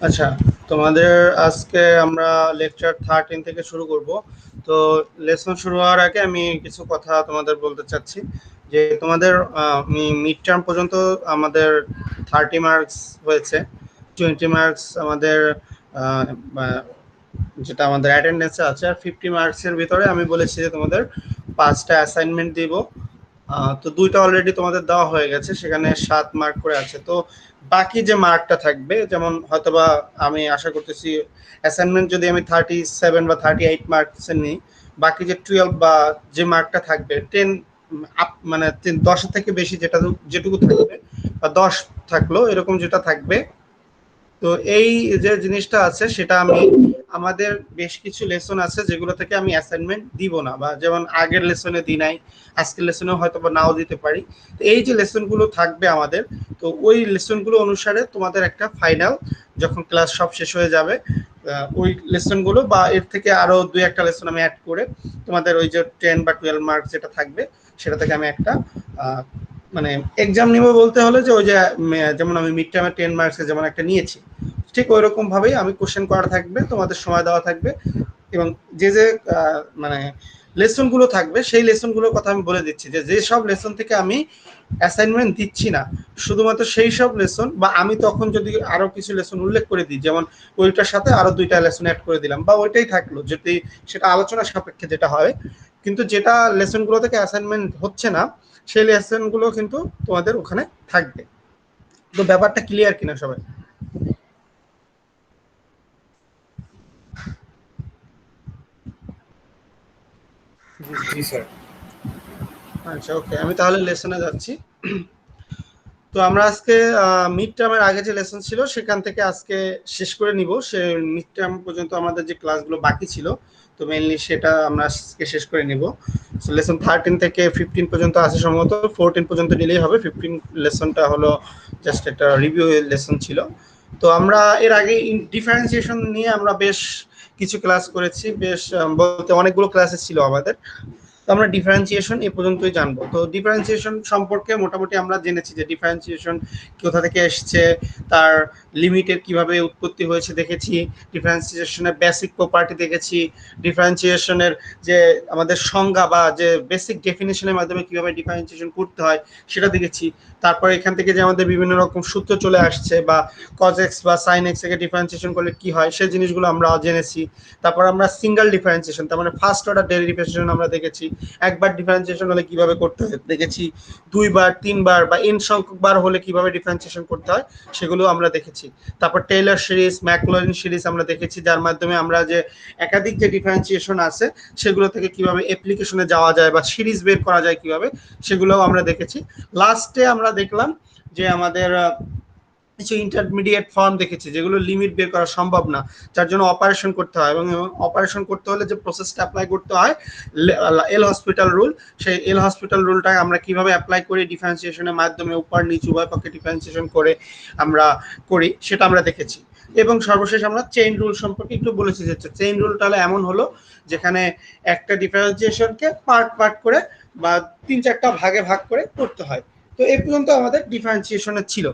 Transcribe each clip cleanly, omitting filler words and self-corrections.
আচ্ছা, তোমাদের আজকে আমরা লেকচার 13 থেকে শুরু করব। তো লেসন শুরু হওয়ার আগে আমি কিছু কথা তোমাদের বলতে চাচ্ছি যে তোমাদের মিড টার্ম পর্যন্ত আমাদের 30 মার্কস হয়েছে। 20 মার্কস আমাদের আহ, আহ, যেটা আমাদের অ্যাটেন্ডেন্সে আছে, আর 50 মার্কসের ভিতরে আমি বলেছি যে তোমাদের 5টা অ্যাসাইনমেন্ট দিব। তো 2টা অলরেডি তোমাদের দেওয়া হয়ে গেছে, সেখানে 7 মার্ক করে আছে। তো বাকি যে মার্কটা থাকবে, যেমন হয়তোবা আমি আশা করতেছি অ্যাসাইনমেন্ট যদি আমি 37 বা 38 মার্কসের নিই, বাকি যে 12 বা যে মার্কটা থাকবে 10 মানে 10 থেকে বেশি যেটুকু থাকবে, বা 10 থাকলো এরকম যেটা থাকবে। তো এই যে জিনিসটা আছে সেটা আমি আমাদের বেশ কিছু লেসন আছে যেগুলো থেকে আমি অ্যাসাইনমেন্ট দিব না, বা যেমন আগের লেসনে দিই নাই, আজকের লেসনেও হয়তো বা নাও দিতে পারি। তো এই যে লেসনগুলো থাকবে আমাদের, তো ওই লেসনগুলো অনুসারে তোমাদের একটা ফাইনাল, যখন ক্লাস সব শেষ হয়ে যাবে, ওই লেসনগুলো বা এর থেকে আরো দুই একটা লেসন আমি অ্যাড করে তোমাদের ওই যে 10 বা 12 মার্কস যেটা থাকবে সেটা থেকে আমি একটা মানে এক্সাম নিব। বলতে হলে যে ওই যে যেমন আমি মিড টার্মে 10 মার্কসে যেমন একটা নিয়েছি, ঠিক ওই রকম ভাবেই আমি কোশ্চেন করা থাকবে, তোমাদের সময় দেওয়া থাকবে। এবং যে যে মানে লেসন গুলো থাকবে সেই লেসন গুলোর কথা আমি বলে দিচ্ছি, যে যে সব লেসন থেকে আমি অ্যাসাইনমেন্ট দিচ্ছি না, শুধুমাত্র সেই সব লেসন, বা আমি তখন যদি আরো কিছু লেসন উল্লেখ করে দিই, যেমন ওইটার সাথে আরো 2টা লেসন অ্যাড করে দিলাম, বা ওইটাই থাকলো, যদি সেটা আলোচনা সাপেক্ষে যেটা হয়, কিন্তু যেটা লেসন গুলো থেকে অ্যাসাইনমেন্ট হচ্ছে না সেই লেসন গুলো কিন্তু তোমাদের ওখানে থাকবে। তো ব্যাপারটা ক্লিয়ার কিনা সবাই? জি স্যার। আচ্ছা, ওকে, আমি তাহলে লেসনে যাচ্ছি। তো আমরা আজকে মিড টার্মের আগে যে লেসন ছিল সেখান থেকে আজকে শেষ করে নিব। সে মিড টার্ম পর্যন্ত আমাদের যে ক্লাসগুলো বাকি ছিল, তো মেইনলি সেটা আমরা আজকে শেষ করে নিব। লেসন 13 থেকে 15 পর্যন্ত আছে, সম্ভবত 14 পর্যন্ত নিলেই হবে। 15 লেসনটা হলো জাস্ট একটা রিভিউ লেসন ছিল। তো আমরা এর আগে ডিফারেন্সিয়েশন নিয়ে আমরা বেশ কিছু ক্লাস করেছি, বেশ বলতে অনেকগুলো ক্লাসেস ছিল আমাদের। তো আমরা ডিফারেন্সিয়েশন এ পর্যন্তই জানবো। তো ডিফারেন্সিয়েশন সম্পর্কে মোটামুটি আমরা জেনেছি যে ডিফারেন্সিয়েশন কোথা থেকে এসছে, তার লিমিটের কিভাবে উৎপত্তি হয়েছে দেখেছি, ডিফারেন্সিয়েশনের বেসিক প্রপার্টি দেখেছি, ডিফারেন্সিয়েশনের যে আমাদের সংজ্ঞা বা যে বেসিক ডেফিনেশনের মাধ্যমে কিভাবে ডিফারেন্সিয়েশন করতে হয় সেটা দেখেছি। তারপর এখান থেকে যে আমাদের বিভিন্ন রকম সূত্র চলে আসছে, বা কজ এক্স বা সাইন এক্স থেকে ডিফারেন্সিয়েশন করলে কি হয় সেই জিনিসগুলো আমরা জেনেছি। তারপর আমরা সিঙ্গেল ডিফারেন্সিয়েশন, তার মানে ফার্স্ট অর্ডার ডেরিভেশন আমরা দেখেছি, একবার ডিফারেন্সিয়েশন হলে কিভাবে করতে হয় দেখেছি, দুইবার, তিনবার বা এন সংখ্যক বার হলে কিভাবে ডিফারেন্সিয়েশন করতে হয় সেগুলো আমরা দেখেছি। তারপর টেইলর সিরিজ, ম্যাকলরিন সিরিজ আমরা দেখেছি, যার মাধ্যমে আমরা যে একাধিক যে ডিফারেন্সিয়েশন আছে সেগুলো থেকে কিভাবে অ্যাপ্লিকেশনে যাওয়া যায় বা সিরিজ বের করা যায় কিভাবে, সেগুলোও আমরা দেখেছি। লাস্টে আমরা দেখলাম যে আমাদের কিছু ইন্টারমিডিয়েট ফর্ম দেখেছি যেগুলো লিমিট বের করা সম্ভব না, যার জন্য অপারেশন করতে হয়, এবং অপারেশন করতে হলে যে প্রসেসটা অ্যাপ্লাই করতে হয় এল হসপিটাল রুল, সেই এল হসপিটাল রুলটা আমরা কিভাবে অ্যাপ্লাই করি ডিফারেন্সিয়েশনের মাধ্যমে, উপর নিচু উভয় পক্ষে ডিফারেন্সিয়েশন করে আমরা করি, সেটা আমরা দেখেছি। এবং সর্বশেষ আমরা চেইন রুল সম্পর্কে একটু বলেছি, যে চেইন রুলটা হলো এমন হলো যেখানে একটা ডিফারেন্সিয়েশনকে পার্ট পার্ট করে বা 3-4টা ভাগে ভাগ করে করতে হয়। তো এই পর্যন্ত আমাদের ডিফারেন্সিয়েশনের ছিল।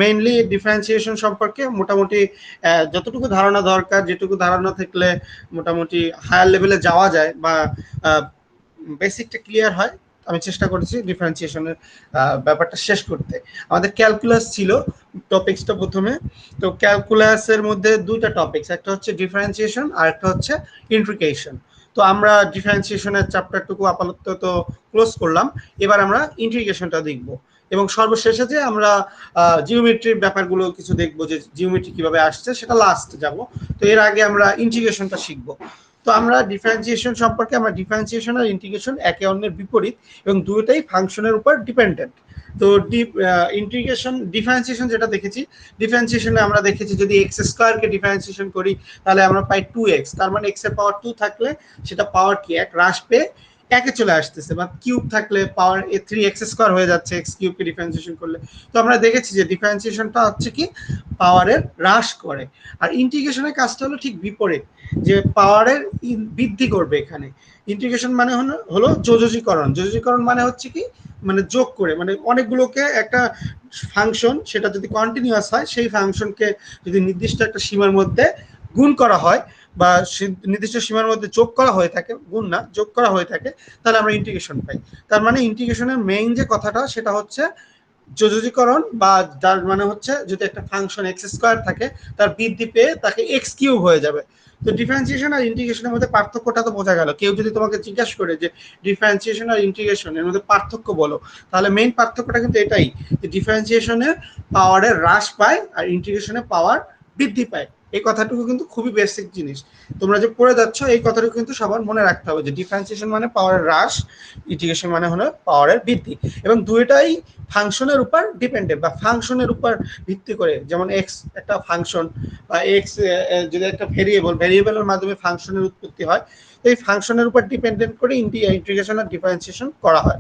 মেইনলি ডিফারেন্সিয়েশন সম্পর্কে মোটামুটি যতটুকু ধারণা দরকার, যেটুকু ধারণা থাকলে মোটামুটি হায়ার লেভেলে যাওয়া যায় বা বেসিকটা ক্লিয়ার হয়, আমি চেষ্টা করেছি ডিফারেন্সিয়েশনের ব্যাপারটা শেষ করতে। আমাদের ক্যালকুলাস ছিল টপিক্সটা প্রথমে। তো ক্যালকুলাসের মধ্যে 2টা টপিক্স, একটা হচ্ছে ডিফারেন্সিয়েশন আর একটা হচ্ছে ইন্ট্রিকেশন। তো আমরা ডিফারেন্সিয়েশনের চ্যাপ্টারটুকু আপাতত ক্লোজ করলাম। এবার আমরা ইন্ট্রিগেশনটা দেখব, এবং সর্বশেষে যে আমরা জিওমেট্রির ব্যাপারগুলো কিছু দেখবো, যে জিওমেট্রি কিভাবে আসছে সেটা লাস্ট যাব। তো এর আগে আমরা ইন্টিগ্রেশনটা শিখবো। তো আমরা ডিফারেন্সিয়েশন সম্পর্কে, আমরা ডিফারেন্সিয়েশন আর ইন্টিগ্রেশন একে অন্যের বিপরীত, এবং দুটোই ফাংশনের উপর ডিপেন্ডেন্ট। তো ইন্টিগ্রেশন ডিফারেন্সিয়েশন যেটা দেখেছি, ডিফারেন্সিয়েশনে আমরা দেখেছি যদি এক্স স্কোয়ারকে ডিফারেন্সিয়েশন করি তাহলে আমরা পাই 2x, তার মানে এক্স এর পাওয়ার 2 থাকলে সেটা পাওয়ার কি এক হ্রাস পেয়ে একে চলে আসতেছে, বা কিউব থাকলে পাওয়ার 3x² হয়ে যাচ্ছে এক্স কিউবকে ডিফারেন্সিয়েশন করলে। তো আমরা দেখেছি যে ডিফারেন্সিয়েশনটা হচ্ছে কি পাওয়ারের হ্রাস করে, আর ইন্টিগ্রেশনের কাজটা হলো ঠিক বিপরীত, যে পাওয়ারের বৃদ্ধি করবে। এখানে ইন্টিগ্রেশন মানে হলো যোজীকরণ। যোজীকরণ মানে হচ্ছে কি, মানে যোগ করে, মানে অনেকগুলোকে একটা ফাংশন, সেটা যদি কন্টিনিউয়াস হয় সেই ফাংশনকে যদি নির্দিষ্ট একটা সীমার মধ্যে গুণ করা হয় বা নির্দিষ্ট সীমার মধ্যে যোগ করা হয়ে থাকে, গুণ না যোগ করা হয়ে থাকে, তাহলে আমরা ইন্টিগ্রেশন পাই। তার মানে ইন্টিগ্রেশনের মেইন যে কথাটা সেটা হচ্ছে যোজীকরণ, বা যার মানে হচ্ছে যদি একটা ফাংশন x² থাকে তার বৃদ্ধি পেয়ে তাকে x³ হয়ে যাবে। তো ডিফারেন্সিয়েশন আর ইন্টিগ্রেশনের মধ্যে পার্থক্যটা তো বোঝা গেল। কেউ যদি তোমাকে জিজ্ঞাসা করে যে ডিফারেন্সিয়েশন আর ইন্টিগ্রেশন এর মধ্যে পার্থক্য বলো, তাহলে মেইন পার্থক্যটা কিন্তু এটাই, যে ডিফারেন্সিয়েশনে পাওয়ারের হ্রাস পায় আর ইন্টিগ্রেশনে পাওয়ার বৃদ্ধি পায়। এই কথাটুকু কিন্তু খুবই বেসিক জিনিস, তোমরা যে পড়ে যাচ্ছ এই কথাটুকু কিন্তু সবার মনে রাখতে হবে, যে ডিফারেন্সিয়েশন মানে পাওয়ারের হ্রাস, ইন্টিগ্রেশন মানে হলো পাওয়ারের বৃদ্ধি, এবং দুইটাই ফাংশনের উপর ডিপেন্ডেন্ট বা ফাংশনের উপর ভিত্তি করে। যেমন এক্স একটা ফাংশন, বা এক্স যদি একটা ভেরিয়েবলের মাধ্যমে ফাংশনের উৎপত্তি হয়, তো এই ফাংশনের উপর ডিপেন্ডেন্ট করে ইন্টিগ্রেশন আর ডিফারেন্সিয়েশন করা হয়।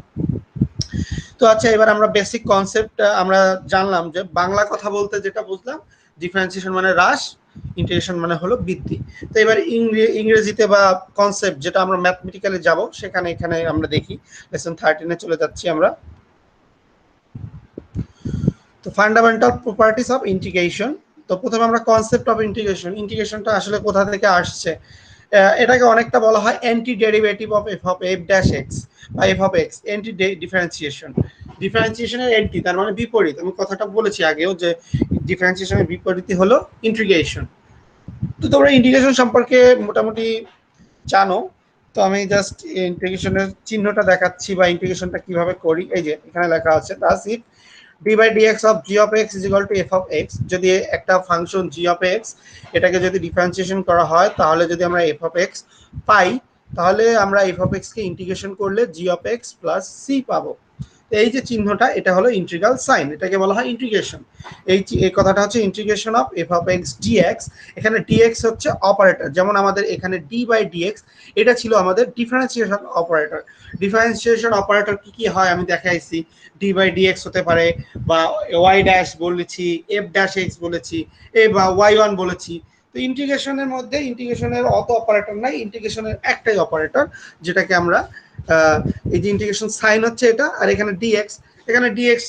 তো আচ্ছা, এবার আমরা বেসিক কনসেপ্ট আমরা জানলাম, যে বাংলা কথা বলতে যেটা বুঝলাম, ডিফারেন্সিয়েশন মানে হ্রাস, ইন্টিগ্রেশন মানে হলো বৃদ্ধি। তো এবার ইংরেজিতে বা কনসেপ্ট যেটা আমরা ম্যাথমেটিক্যালি যাব, সেখানে এখানে আমরা দেখি লেসন 13 চলে যাচ্ছি আমরা। তো ফান্ডামেন্টাল প্রপার্টিস অফ ইন্টিগ্রেশন। তো প্রথমে আমরা কনসেপ্ট অফ ইন্টিগ্রেশন, ইন্টিগ্রেশনটা আসলে কোথা থেকে আসছে, এটাকে অনেকটা বলা হয় anti derivative of f of f dash x বা f of x, anti differentiation. ডিফারেন্সিয়েশনের অ্যান্টি তার মানে বিপরীত, আমি কথাটা বলেছি আগেও যে ডিফারেন্সিয়েশনের বিপরীতই হলো ইন্টিগ্রেশন। তো তোমরা ইন্টিগ্রেশন সম্পর্কে মোটামুটি জানো। তো আমি জাস্ট ইন্টিগ্রেশনের চিহ্নটা দেখাচ্ছি, বা ইন্টিগ্রেশনটা কিভাবে করি। এই যে এখানে লেখা আছে, Das if d by dx of g of x is equal to f of x, যদি একটা ফাংশন g of x এটাকে যদি ডিফারেন্সিয়েশন করা হয়, তাহলে যদি আমরা f of x পাই, তাহলে আমরা f of x K integration করলে g of x plus c পাবো। এই যে চিহ্নটা, এটা হলো ইন্টিগ্রাল সাইন, এটাকে বলা হয় ইন্টিগ্রেশন। এই কথাটা হচ্ছে integration of f of x dx। এখানে dx হচ্ছে অপারেটর, যেমন আমাদের এখানে d by dx এটা ছিল আমাদের ডিফারেন্সিয়েশন অপারেটর। ডিফারেন্সিয়েশন অপারেটর কি কি হয় আমি দেখাইছি, d by dx হতে পারে, বা y ড্যাশ বলেছি, f ড্যাশ x বলেছি, বা y1 বলেছি। তো ইন্টিগ্রেশনের মধ্যে ইন্টিগ্রেশনের অত অপারেটর নাই, ইন্টিগ্রেশনের একটাই অপারেটর, যেটাকে আমরা এই যে ইন্টিগ্রেশন সাইন হচ্ছে এটা, আর এখানে ডিএক্স, এখানে ডিএক্স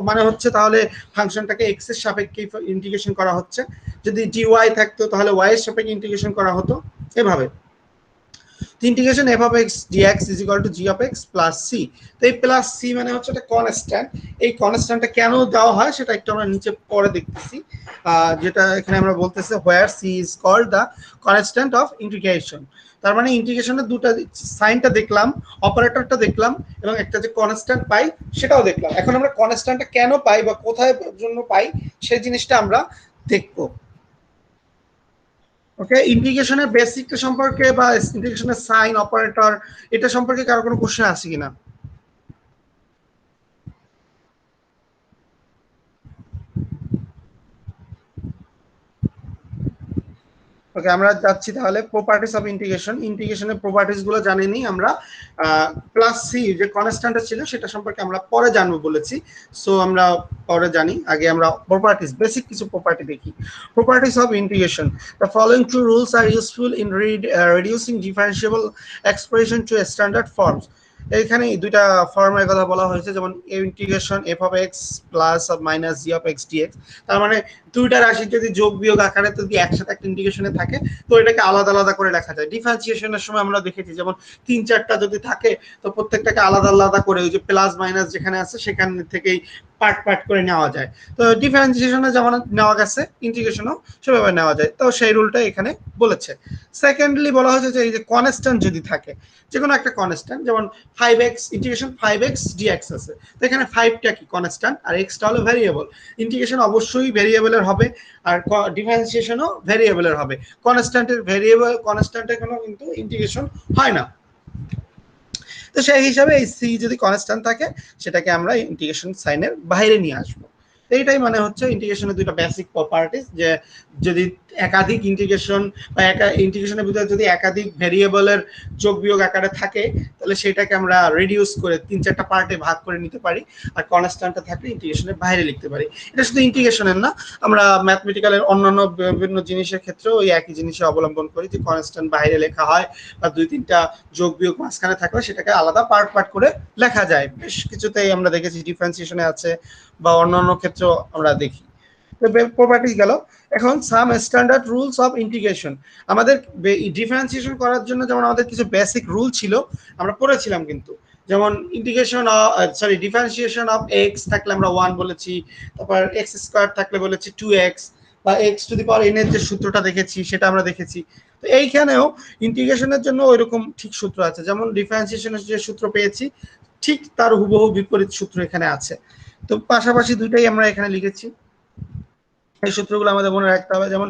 মানে হচ্ছে তাহলে ফাংশনটাকে এক্স এর সাপেক্ষে ইন্টিগ্রেশন করা হচ্ছে, যদি ডিওয়াই থাকতো তাহলে ওয়াই এর সাপেক্ষে ইন্টিগ্রেশন করা হতো, এভাবে। Integration f of x dx is equal to g of x plus c. তো এই প্লাস সি মানে হচ্ছে একটা কনস্ট্যান্ট। এই কনস্ট্যান্টটা কেন দেওয়া হয় সেটা একটু আমরা নিচে পরে দেখতেছি, যেটা এখানে আমরা বলতেছি where C is called the constant of integration. তার মানে ইন্টিগ্রেশনের দুটো সাইনটা দেখলাম, অপারেটরটা দেখলাম, এবং একটা যে কনস্ট্যান্ট পাই সেটাও দেখলাম। এখন আমরা কনস্ট্যান্টটা কেন পাই বা কোথায় জন্য পাই সেই জিনিসটা আমরা দেখবো। ওকে, ইন্টিগ্রেশনের বেসিক সম্পর্কে বা ইন্টিগ্রেশনের সাইন অপারেটর এটা সম্পর্কে কারো কোনো কোশ্চেন আছে কিনা? ওকে, আমরা যাচ্ছি তাহলে প্রপার্টিস অফ ইন্টিগ্রেশন। ইন্টিগ্রেশনের প্রপার্টিস গুলো জানিনি আমরা, প্লাস সি যে কনস্ট্যান্ট ছিল সেটা সম্পর্কে আমরা পরে জানবো বলেছি, সো আমরা পরে জানি। আগে আমরা প্রপার্টিস, বেসিক কিছু প্রপার্টি দেখি। Properties of integration, the following two rules are useful in reducing differentiable expression to standard forms. এখানে দুইটা ফর্মের কথা বলা হয়েছে, যেমন integration f of x plus minus g of x dx. তার মানে দুইটা রাশি যদি যোগ বিয়োগ আকারে যদি একসাথে একটা ইন্টিগ্রেশনে থাকে, তো এটাকে আলাদা আলাদা করে লেখা যায়। ডিফারেন্সিয়েশনের সময় আমরা দেখেছি, যেমন 3-4টা যদি থাকে, তো প্রত্যেকটাকে আলাদা আলাদা করে ওই যে প্লাস মাইনাস যেখানে আছে সেখান থেকেই পার্ট পার্ট করে নেওয়া যায়। তো ডিফারেন্সিয়েশনে যেমন নেওয়া গেছে, ইন্টিগ্রেশনও সেভাবে নেওয়া যায়, তো সেই রুলটা এখানে বলেছে। সেকেন্ডলি বলা হয়েছে যে এই যে কনস্ট্যান্ট যদি থাকে, যে কোনো একটা কনস্ট্যান্ট, যেমন 5x ইন্টিগ্রেশন 5x dx আছে, তো এখানে 5টা কি কনস্ট্যান্ট আর xটা হলো ভেরিয়েবল। ইন্টিগ্রেশন অবশ্যই ভেরিয়েবলের হবে, আর ডিফারেন্সিয়েশনও ভেরিয়েবলের হবে। কনস্ট্যান্টের ভেরিয়েবল কনস্ট্যান্টের কোনো কিন্তু ইন্টিগ্রেশন হয় না। তো সেই হিসাবে এই সি যদি কনস্ট্যান্ট থাকে, সেটাকে আমরা ইন্টিগ্রেশন সাইনের বাইরে নিয়ে আসবো। এইটাই মানে হচ্ছে ইন্টিগ্রেশনের দুইটা বেসিক প্রপার্টিস, যে যদি একাধিক ইন্টিগ্রেশন বা ইন্টিগ্রেশনের ভিতরে যদি একাধিক ভেরিয়েবলের যোগ বিয়োগ আকারে থাকে তাহলে সেটাকে আমরা রিডিউস করে 3-4টা পার্টে ভাগ করে নিতে পারি, আর কনস্ট্যান্টটা থাকলে ইন্টিগ্রেশনের বাইরে লিখতে পারি। এটা শুধু ইন্টিগ্রেশনের না, আমরা ম্যাথমেটিক্যালের অন্যান্য বিভিন্ন জিনিসের ক্ষেত্রেও ওই একই জিনিসে অবলম্বন করি, যে কনস্ট্যান্ট বাইরে লেখা হয় বা 2-3টা যোগ বিয়োগ মাঝখানে থাকলে সেটাকে আলাদা পার্ট পার্ট করে লেখা যায়। বেশ কিছুতেই আমরা দেখেছি ডিফারেন্সিয়েশনে আছে বা অন্যান্য ক্ষেত্রেও আমরা দেখি। প্রপার্টিস গেল। এখন সাম স্ট্যান্ডার্ড রুলস অফ ইন্টিগ্রেশন। আমাদের ডিফারেন্সিয়েশন করার জন্য যেমন আমাদের কিছু বেসিক রুল ছিল, আমরা পড়েছিলাম কিন্তু, যেমন ইন্টিগ্রেশন ডিফারেন্সিয়েশন অফ এক্স থাকলে আমরা 1 বলেছি, তারপর এক্স স্কোয়ার থাকলে বলেছি 2x, বা x two the power n এর যে সূত্রটা দেখেছি সেটা আমরা দেখেছি। তো এইখানেও ইন্টিগ্রেশনের জন্য ওইরকম ঠিক সূত্র আছে, যেমন ডিফারেন্সিয়েশনের যে সূত্র পেয়েছি ঠিক তার হুবহু বিপরীত সূত্র এখানে আছে। তো পাশাপাশি দুইটাই আমরা এখানে লিখেছি। এই সূত্রগুলো আমাদের মনে রাখতে হবে। যেমন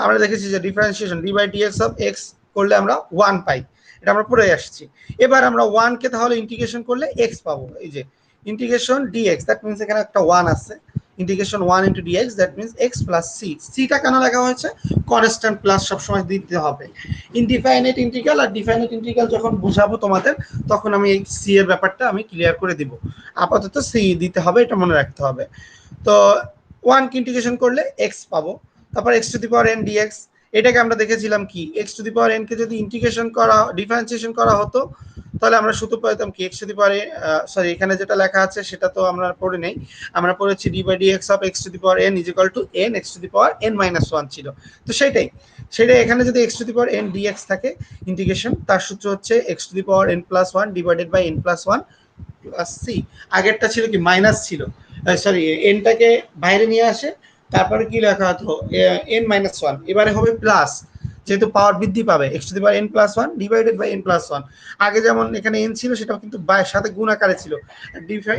আমরা দেখেছি যে ডিফারেন্সিয়েশন d/dx অফ x করলে আমরা 1 পাই, এটা আমরা পড়ে আসছি। এবার আমরা 1 কে তাহলে ইন্টিগ্রেশন করলে x পাবো। এই যে ইন্টিগ্রেশন dx, দ্যাট মিন্স এখানে একটা 1 আছে, integration 1 into dx, that means x plus c। সিটা কেন লেখা হয়েছে? কনস্ট্যান্ট প্লাস সবসময় দিতে হবে। ইনডিফাইনাইট ইন্টিগ্রাল আর ডিফাইনাইট ইন্টিগ্রাল যখন বুঝাবো তোমাদের, তখন আমি এই c এর ব্যাপারটা আমি ক্লিয়ার করে দিব। আপাতত c দিতে হবে, এটা মনে রাখতে হবে। তো 1 কে ইন্টিগ্রেশন করলে x পাবো, তারপর x to the power n dx, এটাকে আমরা দেখেছিলাম কি x to the power n কে যদি ইন্টিগ্রেশন করা ডিফারেন্সিয়েশন করা হতো তাহলে আমরা সূত্র পেতাম কি x to the power sorry এখানে যেটা লেখা আছে সেটা তো আমরা পড়ে নেই, আমরা পড়েছি d/dx of x to the power n is equal to n x to the power n minus 1 ছিল। তো সেটাই এখানে যদি x to the power n dx থাকে ইন্টিগ্রেশন, তার সূত্র হচ্ছে x to the power n plus 1 divided by n plus 1 plus c। আগেরটা ছিল কি মাইনাস ছিল, সরি এনটাকে বাইরে নিয়ে আসে, তারপরে কি লেখা হতো n মাইনাস 1, এবারে হবে প্লাস, যেহেতু পাওয়ার বৃদ্ধি পাবে x to the power n plus 1 divided by n plus 1। আগে যেমন এখানে n ছিল সেটাও কিন্তু সাথে গুণ আকারে ছিল,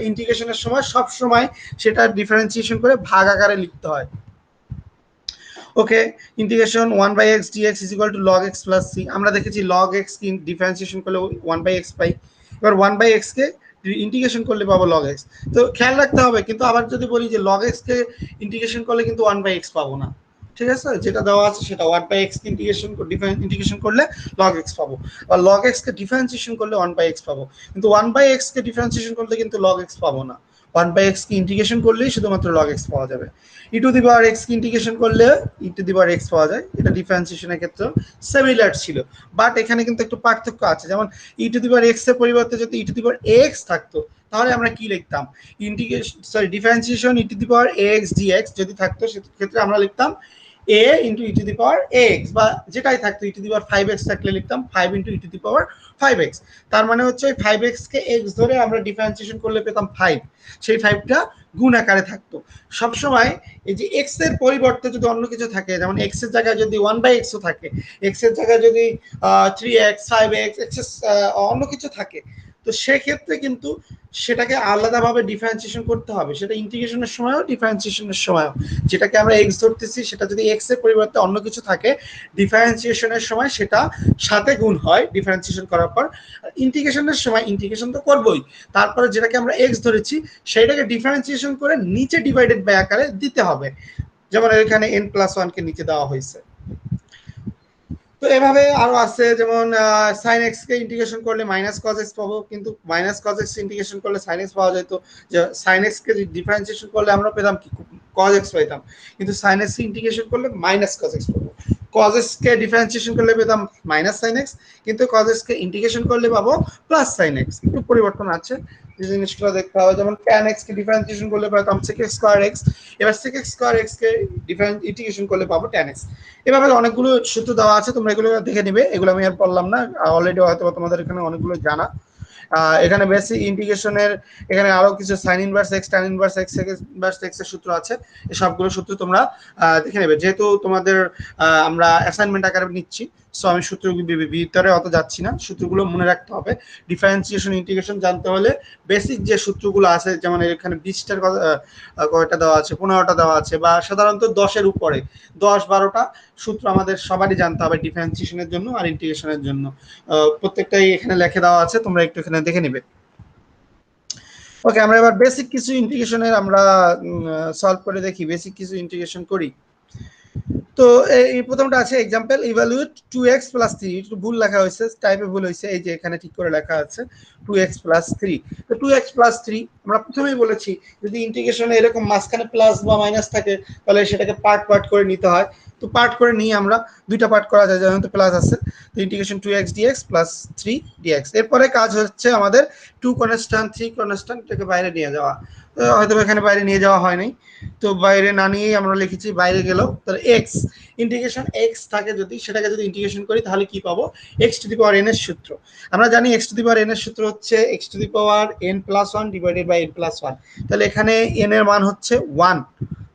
ইন্টিগ্রেশনের সময় সব সময় সেটা ডিফারেন্সিয়েশন করে ভাগ আকারে লিখতে হয়। Okay, integration 1/x dx is equal to log x plus c। আমরা দেখেছি log x কি ডিফারেন্সিয়েশন করলে 1/x পাই, এবার 1/x কে ইন্টিগ্রেশন করলে পাবো log x। তো খেয়াল রাখতে হবে কিন্তু, আবার যদি বলি যে log x কে ইন্টিগ্রেশন করলে কিন্তু 1/x পাবো না, ঠিক আছে? যেটা দেওয়া আছে সেটা 1/x কে ইন্টিগ্রেশন করলে log x পাবো, আর log x কে ডিফারেন্সিয়েশন করলে 1/x পাবো, কিন্তু 1/x কে ডিফারেন্সিয়েশন করলে কিন্তু log x পাবো না। 1/x কে ইন্টিগ্রেশন করলেই শুধুমাত্র log x পাওয়া যাবে। e two the power x K integration করলে e two the power x পাওয়া যায়। এটা ডিফারেন্সিয়েশনের ক্ষেত্রে সিমিলার ছিল, বাট এখানে কিন্তু একটু পার্থক্য আছে। যেমন e two the power x এর পরিবর্তে যদি e two the power x থাকতো তাহলে আমরা কি লিখতাম? Differentiation e two the power x dx যদি থাকতো সেক্ষেত্রে আমরা লিখতাম a into e two the power x, বা যেটাই থাকতো e two the power 5x থাকলে লিখতাম 5 into e two the power 5x। তার মানে হচ্ছে 5x কে x ধরে আমরা ডিফারেন্সিয়েশন করলে পেতাম 5, সেই 5টা গুণ আকারে থাকতো। সবসময় এই যে x এর পরিবর্তে যদি অন্য কিছু থাকে, যেমন x এর জায়গায় যদি 1/x ও থাকে, x এর জায়গায় যদি 3x 5x অন্য কিছু থাকে, তো সেক্ষেত্রে কিন্তু সেটাকে আলাদাভাবে ডিফারেন্সিয়েশন করতে হবে, সেটা ইন্টিগ্রেশনের সময়ও ডিফারেন্সিয়েশনের সময়ও। যেটাকে আমরা x ধরতেছি সেটা যদি x এর পরিবর্তে অন্য কিছু থাকে, ডিফারেন্সিয়েশনের সময় সেটা সাথে গুণ হয় ডিফারেন্সিয়েশন করার পর। ইন্টিগ্রেশনের সময় ইন্টিগ্রেশন তো করবোই, তারপরে যেটাকে আমরা x ধরেছি সেইটাকে ডিফারেন্সিয়েশন করে নিচে ডিভাইডেড বাই আকারে দিতে হবে, যেমন এখানে n প্লাস 1 কে নিচে দেওয়া হয়েছে। তো এভাবে আরো আছে, যেমন sin x কে ইন্টিগ্রেশন করলে মাইনাস cos x পাবো, কিন্তু মাইনাস cos x ইন্টিগ্রেশন করলে sin x পাওয়া যেত। যে sin x কে ডিফারেন্সিয়েশন করলে আমরা পেতাম কি cos x পাইতাম, কিন্তু sin x কে ইন্টিগ্রেশন করলে মাইনাস cos x পাবো। cos x কে ডিফারেন্সিয়েশন করলে পেতাম মাইনাস sin x, কিন্তু cos x কে ইন্টিগ্রেশন করলে পাবো প্লাস sin x। একটু পরিবর্তন আছে, যে জিনিসগুলো দেখতে হবে। যেমন tan x কে ডিফারেন্সিয়েশন করলে পেতাম sec x স্কয়ার x, এবার sec x স্কয়ার x কে ইন্টিগ্রেশন করলে পাবো tan x। এভাবে অনেকগুলো সূত্র দেওয়া আছে, তোমরা এগুলো দেখে নিবে, এগুলো আমি আর পড়লাম না, অলরেডি হয়তো তোমাদের এখানে অনেকগুলো জানা। এখানে বেসিক ইন্টিগ্রেশনের এখানে আরো কিছু sin inverse x tan inverse x sec inverse x এর সূত্র আছে, এই সবগুলো সূত্র তোমরা দেখে নেবে। যেহেতু তোমাদের আমরা অ্যাসাইনমেন্ট আকারে নিচ্ছি, সো আমি সূত্র ভিতরে অত যাচ্ছি না, সূত্রগুলো মনে রাখতে হবে। ডিফারেন্সিয়েশন ইন্টিগ্রেশন জানতে হলে বেসিক যে সূত্রগুলো আছে, যেমন এখানে 20টার কয়টা দেওয়া আছে, 15টা দেওয়া আছে, বা সাধারণত 10-এর উপরে 10-12টা সূত্র আমাদের সবারই জানতে হবে ডিফারেন্সিয়েশনের জন্য আর ইন্টিগ্রেশনের জন্য। প্রত্যেকটাই এখানে লিখে দেওয়া আছে, তোমরা একটু এখানে দেখে নিবে। ওকে, আমরা এবার বেসিক কিছু ইন্টিগ্রেশনের আমরা সলভ করে দেখি, বেসিক কিছু ইন্টিগ্রেশন করি। তো এই প্রথমটা আছে এক্সাম্পল ইভালুয়েট 2x + 3, একটু ভুল লেখা হয়েছে, টাইপে ভুল হয়েছে, এই যে এখানে ঠিক করে লেখা আছে 2x + 3। তো 2x + 3 আমরা প্রথমেই বলেছি যদি ইন্টিগ্রেশনে এরকম মাঝখানে প্লাস বা মাইনাস থাকে তাহলে সেটাকে পার্ট পার্ট করে নিতে হয়। তো পার্ট করে নিয়ে আমরা দুইটা পার্ট করা যায়, যেমন তো প্লাস আছে, তো ইন্টিগ্রেশন 2x dx + 3 dx। এরপরে কাজ হচ্ছে আমাদের 2 কনস্ট্যান্ট 3 কনস্ট্যান্ট এটাকে বাইরে নিয়ে যাওয়া। হয়তো এখানে বাইরে নিয়ে যাওয়া হয় নাই, তো বাইরে না নিয়েই আমরা লিখেছি বাইরে গেল। তাহলে এক্স ইন্টিগ্রেশন এক্স থাকে যদি, সেটাকে যদি ইন্টিগ্রেশন করি তাহলে কি পাবো, x⁴n এর সূত্র। আমরা জানি x⁴n এর সূত্র হচ্ছে x⁴n+1 ডিভাইডেড বাই n+1। তাহলে এখানে n এর মান হচ্ছে 1,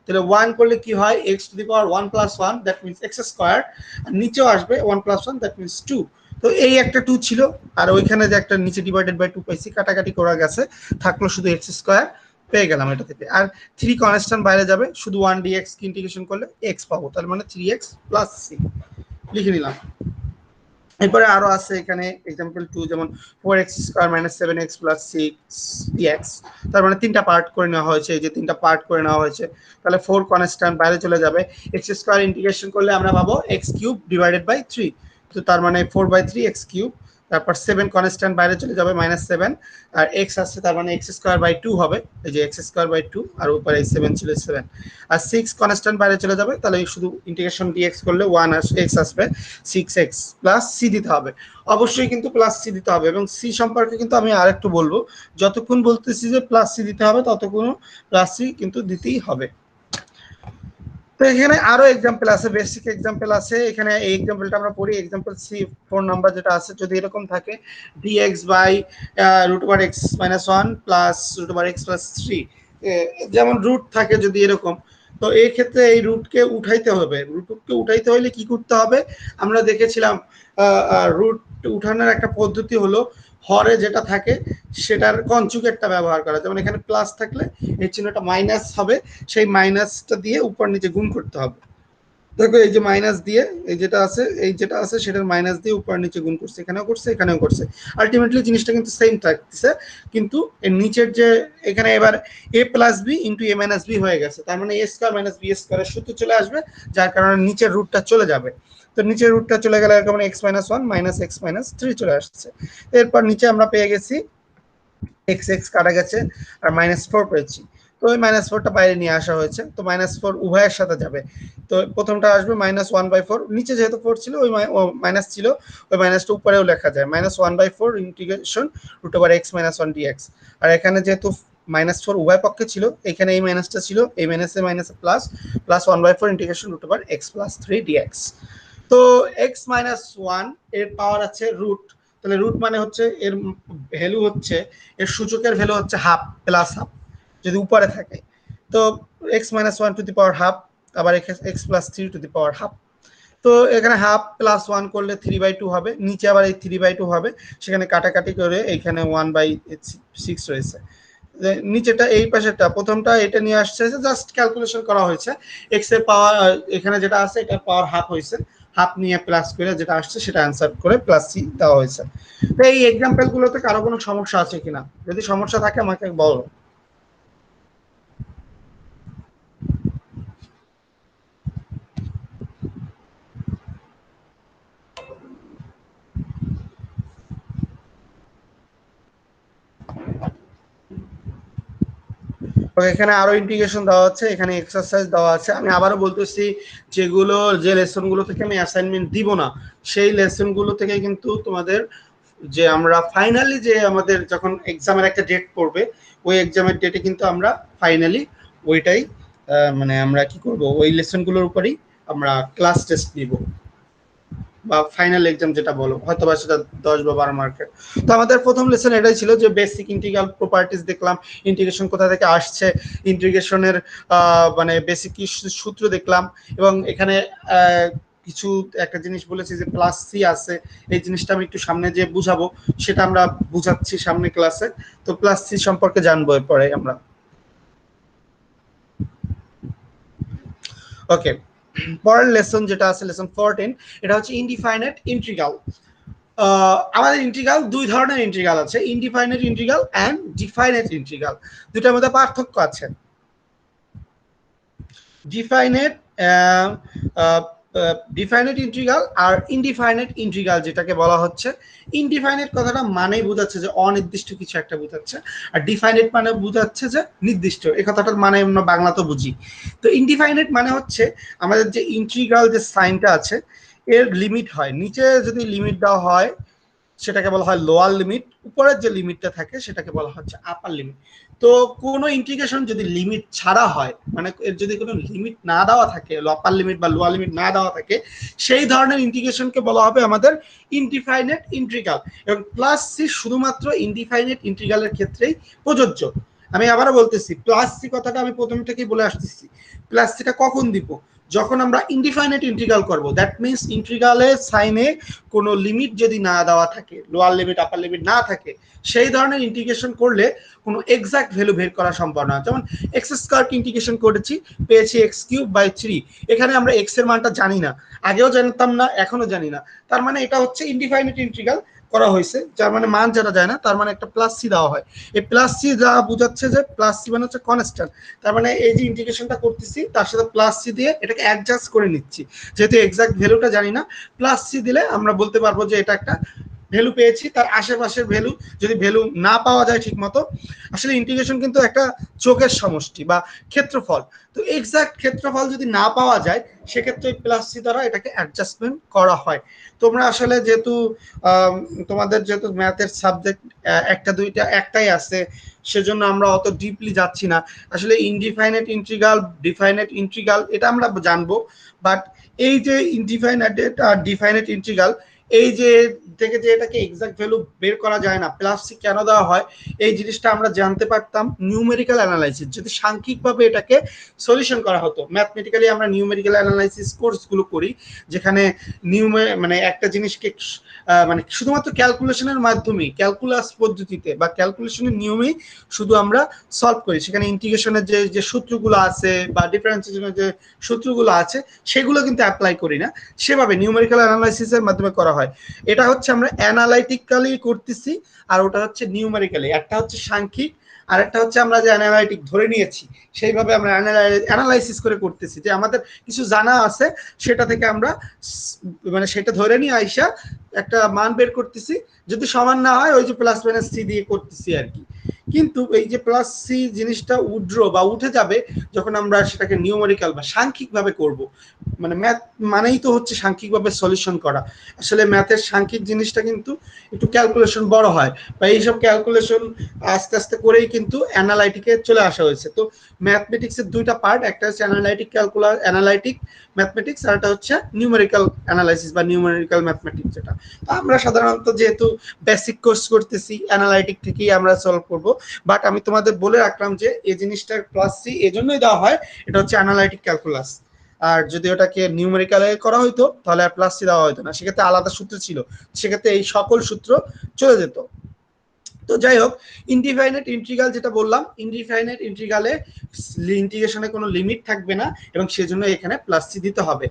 তাহলে 1 করলে কি হয়, x⁴1+1 that means x square, আর নিচেও আসবে 1+1 দ্যাট মিন্স 2। তো এই একটা 2 ছিল, আর ওইখানে যে একটা নিচে ডিভাইডেড বাই 2 পাইছি, কাটাকাটি করা গেছে, থাকলো শুধু x স্কয়ার পেয়ে গেলাম এটা থেকে। আর 3 কনস্ট্যান্ট বাইরে যাবে, শুধু 1 dx কি ইন্টিগ্রেশন করলে x পাবো, তার মানে 3x + c লিখে নিলাম। এরপরে আরো আছে এখানে এক্সাম্পল 2, যেমন 4x² - 7x + 6 dx, তার মানে তিনটা পার্ট করে নেওয়া হয়েছে, এই যে তিনটা পার্ট করে নেওয়া হয়েছে। তাহলে 4 কনস্ট্যান্ট বাইরে চলে যাবে, x² ইন্টিগ্রেশন করলে আমরা পাবো x³ ডিভাইডেড বাই 3, তো তার মানে 4/3 x³। তারপর 7 কনস্ট্যান্ট বাইরে চলে যাবে -7, আর x আসছে তার মানে x²/2 হবে, এই যে x²/2, আর উপরে এই 7 ছিল 7। আর 6 কনস্ট্যান্ট বাইরে চলে যাবে, তাহলে শুধু ইন্টিগ্রেশন dx করলে 1 x আসবে, 6x + c দিতে হবে। অবশ্যই কিন্তু +c দিতে হবে, এবং c সম্পর্কে কিন্তু আমি আরেকটু বলবো, যতক্ষণ বলতেছি যে +c দিতে হবে ততক্ষণ +c কিন্তু দিতেই হবে। তো এখানে আরো এক্সাম্পল আছে, বেসিক এক্সাম্পল আছে এখানে। এই এক্সাম্পলটা আমরা পড়ি, এক্সাম্পল সি 4 নাম্বার যেটা আছে, যদি এরকম থাকে dx/√(x−1 + √(x + 3), যেমন রুট থাকে যদি এরকম, তো এই ক্ষেত্রে এই রুটকে উঠাইতে হবে। রুটকে উঠাইতে হলে কি করতে হবে, আমরা দেখেছিলাম রুট উঠানোর একটা পদ্ধতি হলো হরে যেটা থাকে সেটার কনজুগেটটা ব্যবহার করা। যেমন এখানে প্লাস থাকলে এই চিহ্নটা মাইনাস হবে, সেই মাইনাসটা দিয়ে উপর নিচে গুণ করতে হবে। দেখো এই যে মাইনাস দিয়ে এই যেটা আছে সেটার মাইনাস দিয়ে উপর নিচে গুণ করছে, এখানেও করছে এখানেও করছে, আলটিমেটলি জিনিসটা কিন্তু সেম থাকতেছে, কিন্তু এর নিচের যে এখানে এবার a+b * a-b হয়ে গেছে, তার মানে a² - b² এর সূত্র চলে আসবে, যার কারণে নিচের রুটটা চলে যাবে। তো নিচের রুটটা চলে গেলে এরকম x−1 - x−3 চলে আসছে। এরপর নিচে আমরা পেয়ে গেছি x কাটা গেছে, আর -4 পেয়েছি। তো ওই -4টা বাইরে নিয়ে আসা হয়েছে, তো -4 উভয়ের সাথে যাবে। তো প্রথমটা আসবে -1/4, নিচে যেহেতু 4 ছিল ওই মাইনাস ছিল, ওই মাইনাসটা উপরেও লেখা যায়, -1/4 ইন্টিগ্রেশন √(x−1 dx। আর এখানে যেহেতু -4 উভয় পক্ষে ছিল, এখানে এই মাইনাসটা ছিল, এই মাইনাসে মাইনাসে প্লাস, +1/4 ইন্টিগ্রেশন √(x + 3 dx। তো x−1 এর পাওয়ার আছে রুট, তাহলে রুট মানে হচ্ছে এর ভ্যালু হচ্ছে, এর সূচকের ভ্যালু হচ্ছে হাফ, প্লাস হাফ যদি উপরে থাকে। তো x−1 two the power half, আবার x + 3 two the power half. তো এখানে হাফ +1 করলে 3/2 হবে, নিচে আবার এই 3/2 হবে, সেখানে কাটাকাটি করে এখানে 1/6 রয়েছে। নিচেটা এই পাশেরটা প্রথমটা এটা নিয়ে আসছে, জাস্ট ক্যালকুলেশন করা হয়েছে, এক্স এর পাওয়ার এখানে যেটা আছে এটার পাওয়ার হাফ হয়েছে, হাফ নিয়ে প্লাস করে যেটা আসছে সেটা অ্যান্সার করে +c দেওয়া হয়েছে। তো এই এক্সাম্পল গুলোতে কারো কোনো সমস্যা আছে কিনা, যদি সমস্যা থাকে আমাকে বলো। এখানে আরো ইন্টিগ্রেশন দেওয়া আছে, এখানে এক্সারসাইজ দেওয়া আছে। আমি আবারও বলতেছি, যেগুলো যে লেসন গুলো থেকে আমি অ্যাসাইনমেন্ট দিব না, সেই লেসন গুলো থেকে কিন্তু তোমাদের যে আমরা ফাইনালি যে আমাদের যখন এক্সামের একটা ডেট পড়বে, ওই এক্সামের ডেটে কিন্তু আমরা ফাইনালি ওইটাই মানে আমরা কি করব, ওই লেসন গুলোর উপরেই আমরা ক্লাস টেস্ট নিব, বা ফাইনাল এক্সাম যেটা বলো, হয়তো বা সেটা 10 বা 12 মার্কের। তো আমাদের প্রথম লেসন এটাই ছিল যে বেসিক ইন্টিগ্রাল প্রপার্টিজ দেখলাম, ইন্টিগ্রেশন কোথা থেকে আসছে, ইন্টিগ্রেশনের মানে বেসিক কি সূত্র দেখলাম, এবং এখানে কিছু একটা জিনিস বলেছি যে +c আছে, এই জিনিসটা আমি একটু সামনে যে বুঝাবো, সেটা আমরা বুঝাচ্ছি সামনে ক্লাসে। তো +c সম্পর্কে জানবো এরপরে আমরা। ওকে, পরের লেসন যেটা আছে লেসন 14, এটা হচ্ছে ইনডিফাইনাইট ইন্টিগ্রাল। আমাদের ইন্টিগ্রাল দুই ধরনের ইন্টিগ্রাল আছে, indefinite integral and definite integral. দুটার মধ্যে পার্থক্য আছে। ডিফাইনাইট ডিফাইনাইট ইন্টিগ্রাল আর ইনডিফাইনাইট ইন্টিগ্রাল যেটাকে বলা হচ্ছে। ইনডিফাইনাইট কথাটা মানেই বোঝাচ্ছে যে অনির্দিষ্ট কিছু একটা বোঝাচ্ছে, আর ডিফাইনাইট মানে বোঝাচ্ছে যে নির্দিষ্ট। এই কথাটার মানে আমরা বাংলা তো বুঝি। তো ইনডিফাইনাইট মানে হচ্ছে আমাদের যে ইন্টিগ্রাল যে সাইনটা আছে এর লিমিট হয়, নিচে যদি লিমিট দেওয়া হয় সেটাকে বলা হয় লোয়ার লিমিট, উপরের যে লিমিটটা থাকে সেটাকে বলা হচ্ছে আপার লিমিট। তো কোনো ইন্টিগ্রেশন যদি লিমিট ছাড়া হয়, মানে এর যদি কোনো লিমিট না দেওয়া থাকে, আপার লিমিট বা লোয়ার লিমিট না দেওয়া থাকে, সেই ধরনের ইন্টিগ্রেশনকে বলা হবে আমাদের ইনডিফাইনাইট ইন্টিগ্রাল। এবং প্লাস সি শুধুমাত্র ইনডিফাইনাইট ইন্টিগ্রালের ক্ষেত্রেই প্রযোজ্য। আমি আবারও বলতেছি, প্লাস সি কথাটা আমি প্রথম থেকেই বলে আসতেছি। প্লাস সিটা কখন দিব? যখন আমরা ইনডিফাইনাইট ইন্টিগ্রাল করব, দ্যাট মিনস ইন্টিগ্রালের সাইনে কোনো লিমিট যদি না দেওয়া থাকে, লোয়ার লিমিট আপার লিমিট না থাকে, সেই ধরনের ইন্টিগ্রেশন করলে কোনো এক্সাক্ট ভ্যালু বের করা সম্ভব না। যেমন এক্স স্কয়ার ইন্টিগ্রেশন করেছি, পেয়েছি এক্স কিউব বাই 3। এখানে আমরা এক্স এর মানটা জানি না, আগেও জানতাম না, এখনো জানি না। তার মানে এটা হচ্ছে ইনডিফাইনাইট ইন্টিগ্রাল করা হয়েছে, যার মানে মান জানা যায় না। তার মানে একটা প্লাস সি দেওয়া হয়। এই প্লাস সি যা বোঝাচ্ছে যে প্লাস সি মানে হচ্ছে কনস্ট্যান্ট। তার মানে এই যে ইন্টিগ্রেশনটা করতেছি তার সাথে প্লাস সি দিয়ে এটাকে অ্যাডজাস্ট করে নিচ্ছি, যেহেতু এক্সাক্ট ভ্যালুটা জানি না। প্লাস সি দিলে আমরা বলতে পারবো যে এটা একটা ভ্যালু পেয়েছি, তার আশেপাশের ভ্যালু যদি ভ্যালু না পাওয়া যায় ঠিক মতো, আসলে ইন্টিগ্রেশন কিন্তু একটা চোখের সমষ্টি বা ক্ষেত্রফল। তো এক্সাক্ট ক্ষেত্রফল যদি না পাওয়া যায় সেক্ষেত্রে প্লাস সি দ্বারা এটাকে অ্যাডজাস্টমেন্ট করা হয়। তোমরা আসলে যেহেতু তোমাদের যেহেতু ম্যাথের সাবজেক্ট একটা দুইটা একটাই আছে, সেজন্য আমরা অত ডিপলি যাচ্ছি না। আসলে ইনডিফাইনাইট ইন্টিগ্রাল, ডিফাইনাইট ইন্টিগ্রাল এটা আমরা জানবো, বাট এই যে ইনডিফাইনাইট আর ডিফাইনাইট ইন্টিগ্রাল, এই যে থেকে যে এটাকে এক্সাক্ট ভ্যালু বের করা যায় না, প্লাস সি কেন দেওয়া হয়, এই জিনিসটা আমরা জানতে পারতাম নিউমেরিক্যাল অ্যানালাইসিস, যদি সাংখ্যিকভাবে এটাকে সলিউশন করা হতো। ম্যাথমেটিক্যালি আমরা নিউমেরিক্যাল অ্যানালাইসিস কোর্সগুলো করি, যেখানে মানে একটা জিনিসকে মানে শুধুমাত্র ক্যালকুলেশনের মাধ্যমে, ক্যালকুলাস পদ্ধতিতে বা ক্যালকুলেশনের নিয়মেই শুধু আমরা সলভ করি। সেখানে ইন্টিগ্রেশনের যে সূত্রগুলো আছে বা ডিফারেন্সিয়েশনের যে সূত্রগুলো আছে সেগুলো কিন্তু অ্যাপ্লাই করি না, সেভাবে নিউমেরিক্যাল অ্যানালাইসিসের মাধ্যমে করা হয়। এটা হচ্ছে আমরা অ্যানালাইটিক্যালি করতেছি, আর ওটা হচ্ছে নিউমেরিক্যালি। একটা হচ্ছে সাংখ্যিক, আর একটা হচ্ছে আমরা যে অ্যানালাইটিক ধরে নিয়েছি সেইভাবে আমরা অ্যানালাইসিস করে করতেছি, যে আমাদের কিছু জানা আছে সেটা থেকে আমরা মানে সেটা ধরে নিয়ে আইসা একটা মান বের করতেছি, যদি সমান না হয় ওই যে প্লাস মাইনাস সি দিয়ে করতেছি আর কি। কিন্তু এই যে প্লাস সি জিনিসটা উঠে যাবে যখন আমরা সেটাকে নিউমেরিক্যাল বা সাংখ্যিকভাবে করব। মানে ম্যাথ মানেই তো হচ্ছে সাংখ্যিকভাবে সলিউশন করা। আসলে ম্যাথের সাংখ্যিক জিনিসটা কিন্তু একটু ক্যালকুলেশন বড় হয়, বা এইসব ক্যালকুলেশন আস্তে আস্তে করেই কিন্তু অ্যানালাইটিকে চলে আসা হয়েছে। তো ম্যাথমেটিক্সের দুইটা পার্ট, একটা হচ্ছে অ্যানালাইটিক ম্যাথমেটিক্স, আর একটা হচ্ছে নিউমেরিক্যাল অ্যানালাইসিস বা নিউমেরিক্যাল ম্যাথমেটিক্স। যেটা আমরা সাধারণত যেহেতু বেসিক কোর্স করতেছি, অ্যানালাইটিক থেকেই আমরা সলভ করব। বাট আমি তোমাদের বলে রাখলাম যে এই জিনিসটা প্লাস সি এজন্যই দেওয়া হয়, এটা হচ্ছে অ্যানালাইটিক ক্যালকুলাস। আর যদি ওটাকে নিউমেরিক্যালে করা হইতো তাহলে আর প্লাস সি দেওয়া হইতো না, সেক্ষেত্রে আলাদা সূত্র ছিল, সেক্ষেত্রে এই সকল সূত্র চলে যেত। তো যাই হোক, ইনডিফাইনাইট ইন্টিগ্রাল যেটা বললাম, ইনডিফাইনাইট ইন্টিগ্রালে ইন্টিগ্রেশনে কোনো লিমিট থাকবে না, এবং সেজন্য এখানে প্লাস সি দিতে হবে।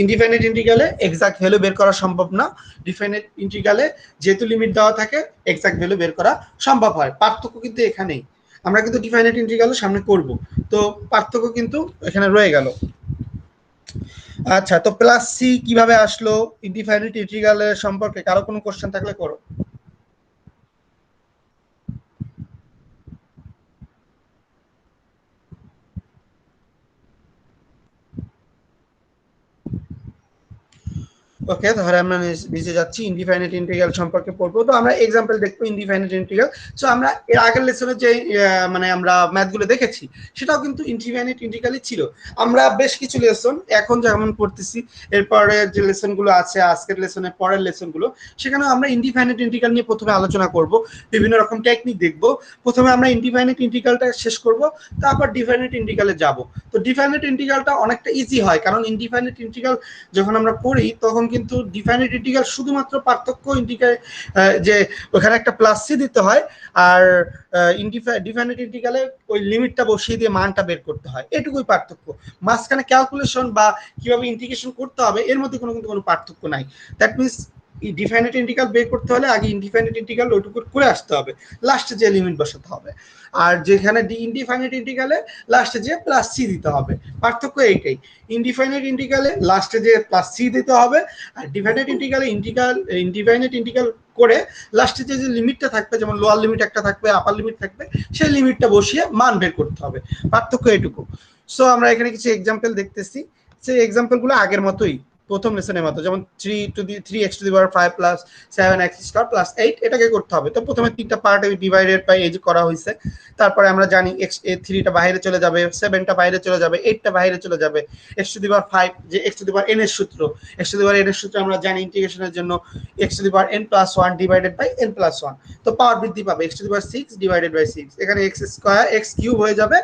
ইনডিফাইনাইট ইন্টিগ্রালে এক্সাক্ট ভ্যালু বের করা সম্ভব না, ডিফাইনাইট ইন্টিগ্রালে যেহেতু লিমিট দেওয়া থাকে এক্সাক্ট ভ্যালু বের করা সম্ভব হয়। পার্থক্য কিন্তু এখানেই, আমরা কিন্তু ডিফাইনাইট ইন্টিগ্রাল সামনে করব, তো পার্থক্য কিন্তু এখানে রয়ে গেল। আচ্ছা, তো প্লাস সি কিভাবে আসলো, ইনডিফাইনাইট ইন্টিগ্রালের সম্পর্কে কারো কোনো কোশ্চেন থাকলে করো। ওকে, তাহলে আমরা নিচে যাচ্ছি, ইনডিফাইনাইট ইন্টিগ্রাল সম্পর্কে পড়বো। তো আমরা एग्जांपल দেখবো ইনডিফাইনাইট ইন্টিগ্রাল। সো আমরা এর আগের লেসনে যে মানে আমরা ম্যাথগুলো দেখেছি সেটাও কিন্তু ইনডিফাইনাইট ইন্টিগ্রালই ছিল। আমরা বেশ কিছু লেসন এখন যেমন পড়তেছি, এরপরে যে লেসনগুলো আছে আজকের লেসনে পরের লেসনগুলো, সেখানে আমরা ইনডিফাইনাইট ইন্টিগ্রাল নিয়ে প্রথমে আলোচনা করব, বিভিন্ন রকম টেকনিক দেখব। প্রথমে আমরা ইনডিফাইনাইট ইন্টিগ্রালটা শেষ করব, তারপর ডিফাইনাইট ইন্টিগ্রালে যাব। তো ডিফাইনাইট ইন্টিগ্রালটা অনেকটা ইজি হয়, কারণ ইনডিফাইনাইট ইন্টিগ্রাল যখন আমরা পড়ি তখন কিন্তু ডিফাইনাইট ইন্টিগ্রাল শুধুমাত্র পার্থক্য ইন্টিগ্রাল যে ওখানে একটা প্লাস সি দিতে হয়, আর ডিফাইনাইট ইন্টিগ্রালে ওই লিমিটটা বসিয়ে দিয়ে মানটা বের করতে হয়, এটুকুই পার্থক্য। মাঝখানে ক্যালকুলেশন বা কিভাবে ইন্টিগ্রেশন করতে হবে এর মধ্যে কোনো পার্থক্য নাই। দ্যাট মিনস ডিফাইনাইট ইন্টিগ্রাল বের করতে হলে আগে ইনডিফাইনাইট ইন্টিগ্রাল ওইটুকু করে আসতে হবে, লাস্টে যে লিমিট বসাতে হবে। আর যেখানে ইনডিফাইনাইট ইন্টিগ্রালে লাস্টে যে প্লাস সি দিতে হবে, পার্থক্য এইটাই। ইনডিফাইনাইট ইন্টিগ্রালে লাস্টে যে প্লাস সি দিতে হবে, আর ডিফাইনাইট ইন্টিগ্রালে ইনডিফাইনাইট ইন্টিগ্রাল করে লাস্টে যে লিমিটটা থাকবে, যেমন লোয়ার লিমিট একটা থাকবে, আপার লিমিট থাকবে, সেই লিমিটটা বসিয়ে মান বের করতে হবে, পার্থক্য এইটুকু। সো আমরা এখানে কিছু এক্সাম্পল দেখতেছি, সেই এক্সাম্পলগুলো আগের মতোই, প্রথম লেসনের মতো, যেমন 3x⁵ প্লাস 7x² + 8 এটাকে করতে হবে। তো প্রথমে তিনটা পার্টে ডিভাইডেড বাই এই যে করা হয়েছে, তারপরে আমরা জানি x3টা বাইরে চলে যাবে, 7টা বাইরে চলে যাবে, 8টা বাইরে চলে যাবে, x⁵ যে xn এর সূত্র, xn এর সূত্র আমরা জানি ইন্টিগ্রেশনের জন্য xn+1 ডিভাইডেড বাই n+1। তো পাওয়ার বৃদ্ধি পাবে, x⁵ ডিভাইডেড বাই 6, এখানে x² x³ হয়ে যাবে,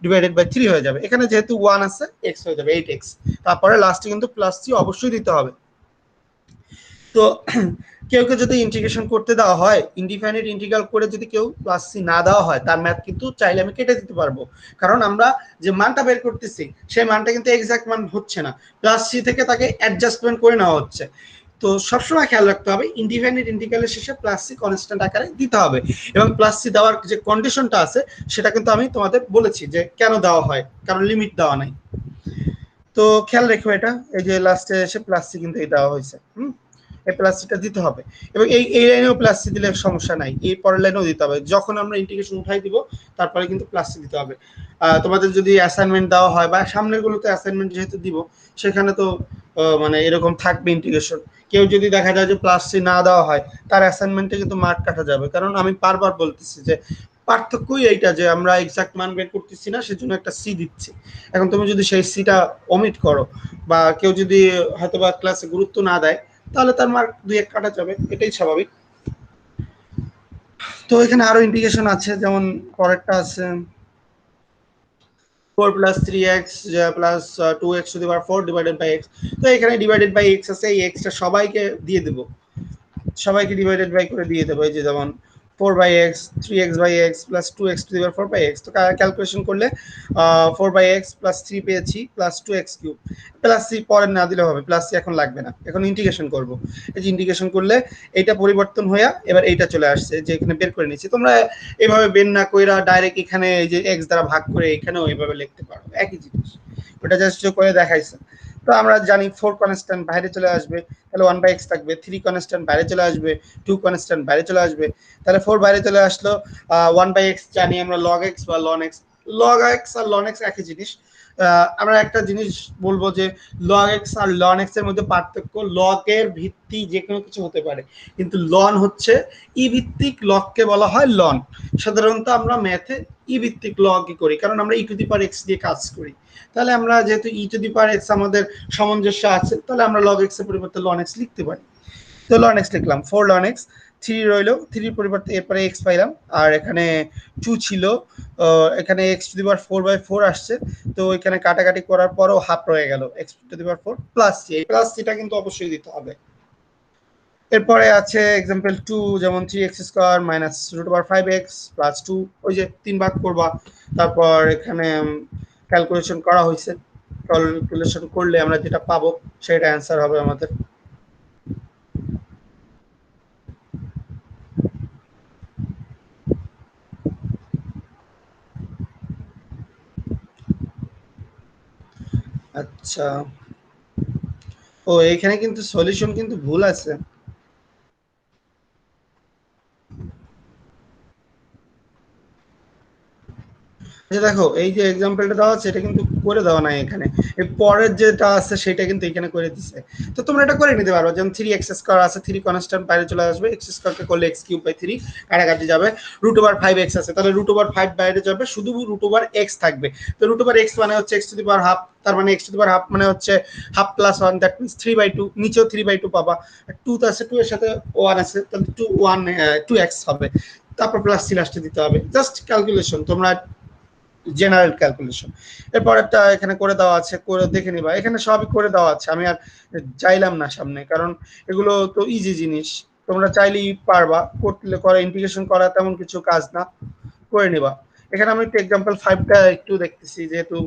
ডিভাইডেড বাই 3 হয়ে যাবে। এখানে যেহেতু 1 আছে, x হয়ে যাবে 8x। তারপরে লাস্টে কিন্তু প্লাস সি অবশ্যই দিতে হবে। তো কেউ যদি ইন্টিগ্রেশন করতে দেওয়া হয়, ইনডিফাইনাইট ইন্টিগ্রাল করে যদি কেউ প্লাস সি না দেওয়া হয়, তার ম্যাথ কিন্তু চাইলে আমি কেটে দিতে পারবো, কারণ আমরা যে মানটা বের করতেছি সেই মানটা কিন্তু এক্সাক্ট মান হচ্ছে না, প্লাস সি থেকে তাকে অ্যাডজাস্টমেন্ট করে নেওয়া হচ্ছে। তো সবসময় খেয়াল রাখতে হবে ইনডিফাইনাইট ইন্টিগ্রালের শেষে প্লাস সি কনস্ট্যান্ট আকারে দিতে হবে, এবং প্লাস সি দেওয়ার যে কন্ডিশনটা আছে সেটা কিন্তু আমি তোমাদের বলেছি যে কেন দেওয়া হয়, কারণ লিমিট দেওয়া নাই। তো খেয়াল রেখো এটা, এই যে লাস্টে এসে প্লাস সি কিন্তু এই দেওয়া হয়েছে, এই প্লাস সিটা দিতে হবে, এবং এই লাইনেও প্লাস সি দিলে সমস্যা নাই, এই পরের লাইনেও দিতে হবে। যখন আমরা ইন্টিগ্রেশন উঠাই দিব তারপরে কিন্তু প্লাস সি দিতে হবে। তোমাদের যদি অ্যাসাইনমেন্ট দেওয়া হয় বা সামনের গুলোতে অ্যাসাইনমেন্ট যেহেতু দিব, সেখানে তো মানে এরকম থাকবে ইন্টিগ্রেশন। কেউ যদি দেখা যায় যে প্লাস সি না দেওয়া হয়, তার অ্যাসাইনমেন্টে কিন্তু মার্ক কাটা যাবে, কারণ আমি বারবার বলতেছি যে পার্থক্যই এইটা যে আমরা এক্সাক্ট মান বের করতেছি না, সেজন্য একটা সি দিচ্ছি। এখন তুমি যদি সেই সিটা অমিট করো, বা কেউ যদি হয়তো বা ক্লাসে গুরুত্ব না দেয়, তাহলে তার মার্ক 2-1 কাটা যাবে, এটাই স্বাভাবিক। তো এখানে আরো ইন্টিগ্রেশন আছে, যেমন পরেরটা আছে 4 + 3x + 2x⁴ divided by x। তো এখানে ডিভাইডেড বাই x আছে, এই xটা সবাইকে দিয়ে দেব, সবাইকে ডিভাইডেড বাই করে দিয়ে দেবো। এই যে যেমন 4/x 3x/x + 2x⁴/x। তো ক্যালকুলেশন করলে 4/x + 3 পেয়েছি প্লাস 2x³ প্লাস সি পরে না দিলে হবে, প্লাস সি এখন লাগবে না, এখন ইন্টিগ্রেশন করব। এই যে ইন্টিগ্রেশন করলে এটা পরিবর্তন হয়ে এবার এইটা চলে আসছে, যে এখানে বের করে নিচ্ছি। তোমরা এইভাবে বের না কইরা ডাইরেক্ট এখানে এই যে x দ্বারা ভাগ করে এখানেও এইভাবে লিখতে পারো, একই জিনিস, ওটা জাস্ট করে দেখাইছে। তো আমরা জানি 4 কনস্ট্যান্ট বাইরে চলে আসবে, তাহলে 1/x থাকবে, 3 কনস্ট্যান্ট বাইরে চলে আসবে, 2 কনস্ট্যান্ট বাইরে চলে আসবে, তাহলে 4 বাইরে চলে আসলো। 1/x জানি আমরা log x বা ln x, log x আর ln x একই জিনিস। আমরা একটা জিনিস বলবো যে log x আর ln x এর মধ্যে পার্থক্য, log এর ভিত্তি যে কোনো কিছু হতে পারে, কিন্তু ln হচ্ছে ই ভিত্তিক, লগকে বলা হয় ln। সাধারণত আমরা ম্যাথে ই ভিত্তিক লগই করি, কারণ আমরা e⁻x দিয়ে কাজ করি। তাহলে আমরা যেহেতু e⁻x আমাদের সামঞ্জস্য আছে, তাহলে আমরা log x এর পরিবর্তে ln x লিখতে পারি। তো ln x লিখলাম, 4 ln x, 3 রইলো, 3 পরিবর্তে এরপরে x পাইলাম, আর এখানে 2 ছিল, এখানে x⁴/4 আসছে, তো এখানে কাটাকাটি করার পরও হাফ রয়ে গেল, x⁴ প্লাস সি, এই প্লাস সিটা কিন্তু অবশ্যই দিতে হবে। এরপরে আছে এক্সাম্পল 2, যেমন 3x² - √5x + 2, ওই যে 3 ভাগ করবা, তারপর এখানে ক্যালকুলেশন করা হয়েছে, ক্যালকুলেশন করলে আমরা যেটা পাবো সেটা অ্যান্সার হবে আমাদের। আচ্ছা, ও এইখানে কিন্তু সলিউশন কিন্তু ভুল আছে। দেখো এই যে এক্সাম্পলটা দেওয়া আছে এটা কিন্তু করে দেওয়া নাই এখানে, এর পরের যেটা আছে সেটা কিন্তু এখানে করে দিছে। তো তোমরা এটা করে নিতে পারো, যেমন 3x² আছে, 3 কনস্ট্যান্ট বাইরে চলে আসবে, x² কে করলে x³/3 কাটাকাটি যাবে, √5x আছে, তাহলে √5 বাইরে যাবে, শুধু √x থাকবে। তো √x মানে হচ্ছে x⁻², তার মানে x⁻² মানে হচ্ছে হাফ প্লাস 1, দ্যাট মিন্স 3/2, নিচেও 3/2 পাবা, 2 তো আছে, 2 এর সাথে 1 আছে, তাহলে 2x হবে, তারপর প্লাস সি লাস্টে দিতে হবে। জাস্ট ক্যালকুলেশন, তোমরা জেনারেল ক্যালকুলেশন। এরপর একটা এখানে করে দেওয়া আছে, করে দেখে নিবা, এখানে সবই করে দেওয়া আছে, আমি আর চাইলাম না সামনে, কারণ এগুলো তো ইজি জিনিস, তোমরা চাইলেই পারবা, করলে করে, ইন্টিগ্রেশন করা তেমন কিছু কাজ না, করে নিবা। এখানে আমি একটু এক্সাম্পল 5টা একটু দেখতেছি, যেহেতু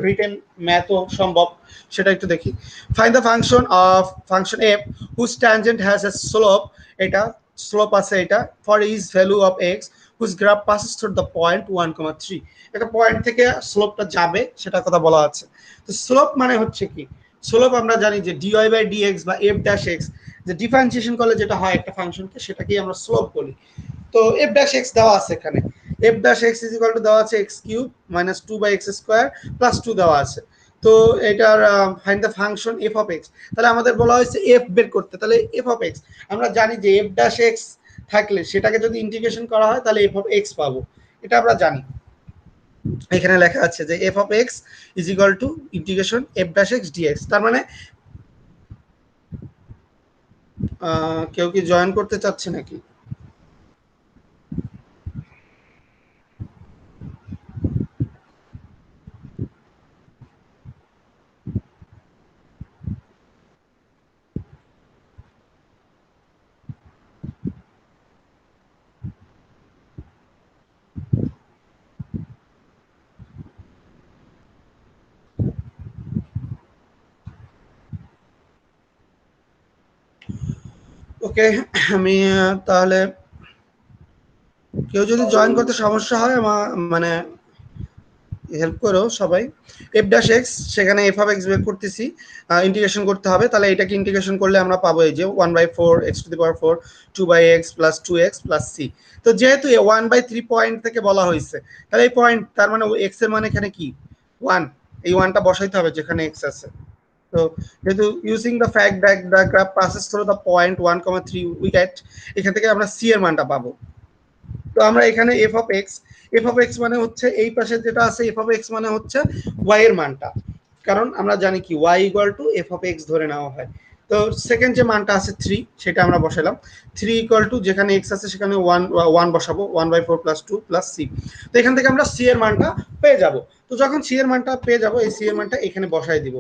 রিটেন ম্যাথও সম্ভব, সেটা একটু দেখি। Find the function of function f whose tangent has a slope, এটা স্লোপ আছে এটা, for is value of x whose graph passes through the point 1,3। একটা পয়েন্ট থেকে স্লোপটা যাবে সেটা কথা বলা আছে। তো স্লোপ মানে হচ্ছে কি, স্লোপ আমরা জানি যে dy বাই dx বা f ড্যাশ x, যে ডিফারেন্সিয়েশন করলে যেটা হয় একটা ফাংশনকে, সেটাকেই আমরা স্লোপ বলি। তো f ড্যাশ x দেওয়া আছে এখানে, f dash x is equal to দেওয়া আছে x cube minus 2 by x square plus 2 দেওয়া আছে। তো এটার find the function f of x, তাহলে আমাদের বলা হয়েছে f বের করতে, তাহলে f অফ x আমরা জানি যে f ড্যাশ x থাকলে সেটাকে যদি ইন্টিগ্রেশন করা হয় তাহলে f অফ x পাবো, এটা আমরা জানি। এখানে লেখা আছে যে f of x is equal to integration f dash x dx। তার মানে কেউ কি জয়েন করতে চাচ্ছে নাকি? ওকে, আমি তাহলে কেউ যদি জয়েন করতে সমস্যা হয় মানে হেল্প করো সবাই। f ড্যাশ x, সেখানে f অফ x বের করতেছি, ইন্টিগ্রেশন করতে হবে, তাহলে এটাকে ইন্টিগ্রেশন করলে আমরা পাবো এই যে 1/4 x to the power 4 2/x plus 2x plus c। তো যেহেতু 1/3 পয়েন্ট থেকে বলা হয়েছে, তাহলে এই পয়েন্ট তার মানে x এর মানে এখানে কি 1, এই 1টা বসাইতে হবে যেখানে x আছে। তো যেহেতু using the fact that the graph passes through the point 1,3 we get, এখান থেকে আমরা c এর মানটা পাবো। তো আমরা এখানে এফ অফ এক্স মানে হচ্ছে এই পাশে যেটা আছে, এফ অফ এক্স মানে হচ্ছে ওয়াই এর মানটা, কারণ আমরা জানি কি y equal to f of x ধরে নেওয়া হয়। তো সেকেন্ড যে মানটা আছে 3, সেটা আমরা বসালাম। 3 ইকুয়াল টু যেখানে এক্স আছে সেখানে 1 বসাবো, 1/4 প্লাস 2 প্লাস সি। তো এখান থেকে আমরা সি এর মানটা পেয়ে যাব। তো যখন সি এর মানটা পেয়ে যাব, এই সি এর মানটা এখানে বসাই দিব।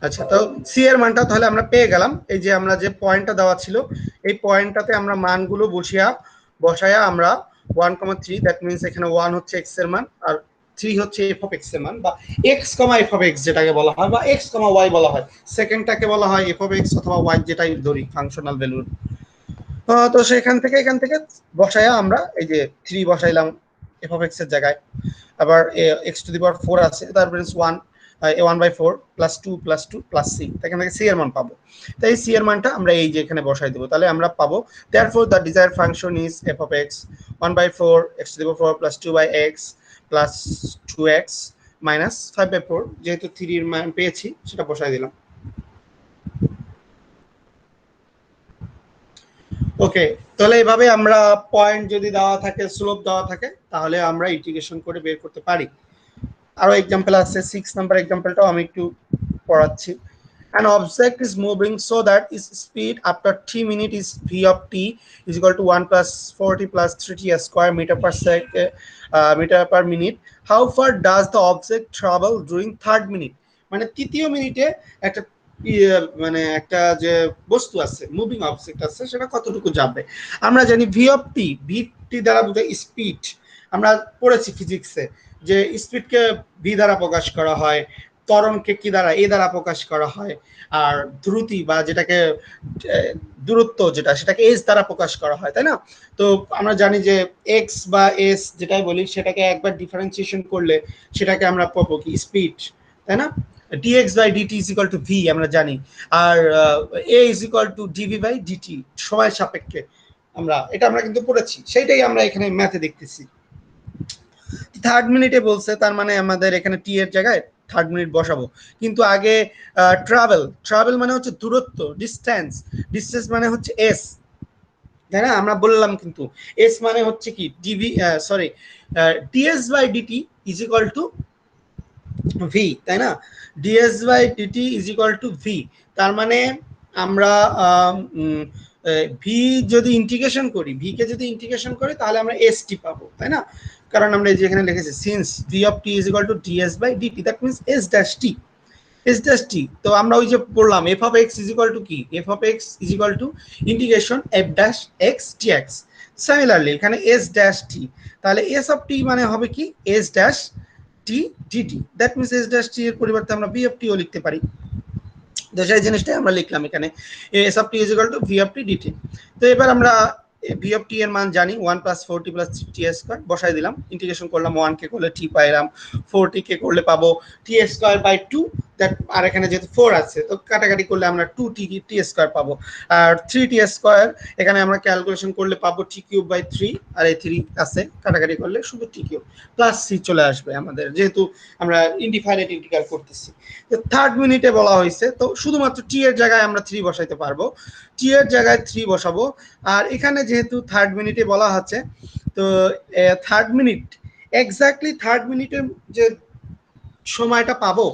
আচ্ছা, তো সি এর মানটা তাহলে আমরা পেয়ে গেলাম। এই যে আমরা যে পয়েন্টটা দেওয়া ছিল, এই পয়েন্টটাতে আমরা মানগুলো বসায়া আমরা 1,3, দ্যাট মিনস এখানে 1 হচ্ছে এক্স এর মান আর 3 হচ্ছে এফ অফ এক্স এর মান, বা x comma F of x যেটাকে বলা হয়, বা এক্স কমা ওয়াই বলা হয়। সেকেন্ডটাকে বলা হয় এফ অফ এক্স অথবা ওয়াই, যেটাই ধরি ফাংশনাল ভ্যালুর। তো সেখান থেকে এখান থেকে বসায়া আমরা এই যে 3 বসাইলাম এফ অফ এক্স এর জায়গায়, আবার এক্স টু দি পাওয়ার 4 আছে, তার means 1/4 plus 2 plus 2 plus c, এখান থেকে সি এর মান পাবো। তাই সি এর মানটা আমরা এই যে এখানে বসাই দেবো, তাহলে আমরা পাবো therefore the desired function is f of x 1/4 x to the power 4 plus 2/x plus 2x minus 5/4, যেহেতু 3 এর মান পেয়েছি সেটা বসাই দিলাম। ওকে, তাহলে এভাবে আমরা পয়েন্ট যদি দেওয়া থাকে, স্লোপ দেওয়া থাকে, তাহলে আমরা ইন্টিগ্রেশন করে বের করতে পারি। আরো এক্সাম্পল আছে, 6 নাম্বার এক্সাম্পলটাও আমি একটু পড়াচ্ছি। An object is moving so that its speed after t minute is v of t is equal to 1 plus 40 plus 3t square meter per minute. How far does the object travel during third minute? মানে তৃতীয় মিনিটে একটা মানে একটা যে বস্তু আছে, moving object আছে, সেটা কতটুকু যাবে। আমরা জানি V of T, V T দ্বারা বোঝায় স্পিড। আমরা পড়েছি ফিজিক্সে যে স্পিডকে ভি দ্বারা প্রকাশ করা হয়, ত্বরণকে কি দ্বারা, এ দ্বারা প্রকাশ করা হয়, আর দ্রুতি বা যেটাকে দূরত্ব যেটা, সেটাকে এস দ্বারা প্রকাশ করা হয়, তাই না? তো আমরা জানি যে এক্স বা এস যেটাই বলি, সেটাকে একবার ডিফারেন্সিয়েশন করলে সেটাকে আমরা পাবো কি স্পিড, তাই না? dx by dt is equal to v আমরা জানি, আর a is equal to dv by dt সময় সাপেক্ষে, আমরা কিন্তু পড়েছি, সেটাই আমরা এখানে ম্যাথে দেখতেছি। থার্ড মিনিটে বলছে, তার মানে আমাদের এখানে টি এর জায়গায় থার্ড মিনিট বসাবো। কিন্তু আগে ট্রাভেল মানে হচ্ছে দূরত্ব, ডিস্টেন্স মানে হচ্ছে এস, তাই না? আমরা বললাম কিন্তু এস মানে হচ্ছে কি ds by dt is equal to v, তাই না? ds by dt is equal to v, তার মানে আমরা ভি যদি ইন্টিগ্রেশন করি, ভি কে যদি ইন্টিগ্রেশন করি তাহলে আমরা এস টি পাবো, তাই না? কারণ আমরা যেখানে লিখেছি since v of t is equal to ds by dt, that means s dash t. S dash t, তো আমরা ওই যে পড়লাম f of x is equal to কি, f of x is equal to integration f dash x t x. Similarly এখানে s dash t, তাহলে s of t মানে হবে কি s dash t dt, that means s dash t এর পরিবর্তে আমরা B of টিও লিখতে পারি। তো সেই জিনিসটাই আমরা লিখলাম এখানে, s of t is equal to v of t dt. তো এবার আমরা ভি অফ টি এর মান জানি 1 প্লাস 4t প্লাস টি স্কয়ার, বসাই দিলাম, ইন্টিগ্রেশন করলাম, 1 কে করলে টি পাইলাম, 4t কে করলে পাবো টি স্কয়ার বাই 2, দ্যাট আর এখানে যেহেতু 4 আছে তো কাটাকাটি করলে আমরা 2t টি স্কয়ার পাবো, আর 3t স্কয়ার এখানে আমরা ক্যালকুলেশন করলে পাবো টি কিউব বাই 3, আর এই 3 আছে কাটাকাটি করলে শুধু টি কিউব প্লাস সি চলে আসবে আমাদের, যেহেতু আমরা ইনডিফাইনাইট ইন্টিগ্রাল করতেছি। তো থার্ড মিনিটে বলা হয়েছে, তো শুধুমাত্র টি এর জায়গায় আমরা 3 বসাইতে পারবো, টি এর জায়গায় 3 বসাবো। আর এখানে যেহেতু থার্ড মিনিটে বলা আছে, তো থার্ড মিনিট এক্স্যাক্টলি থার্ড মিনিটের যে সময়টা পাবো,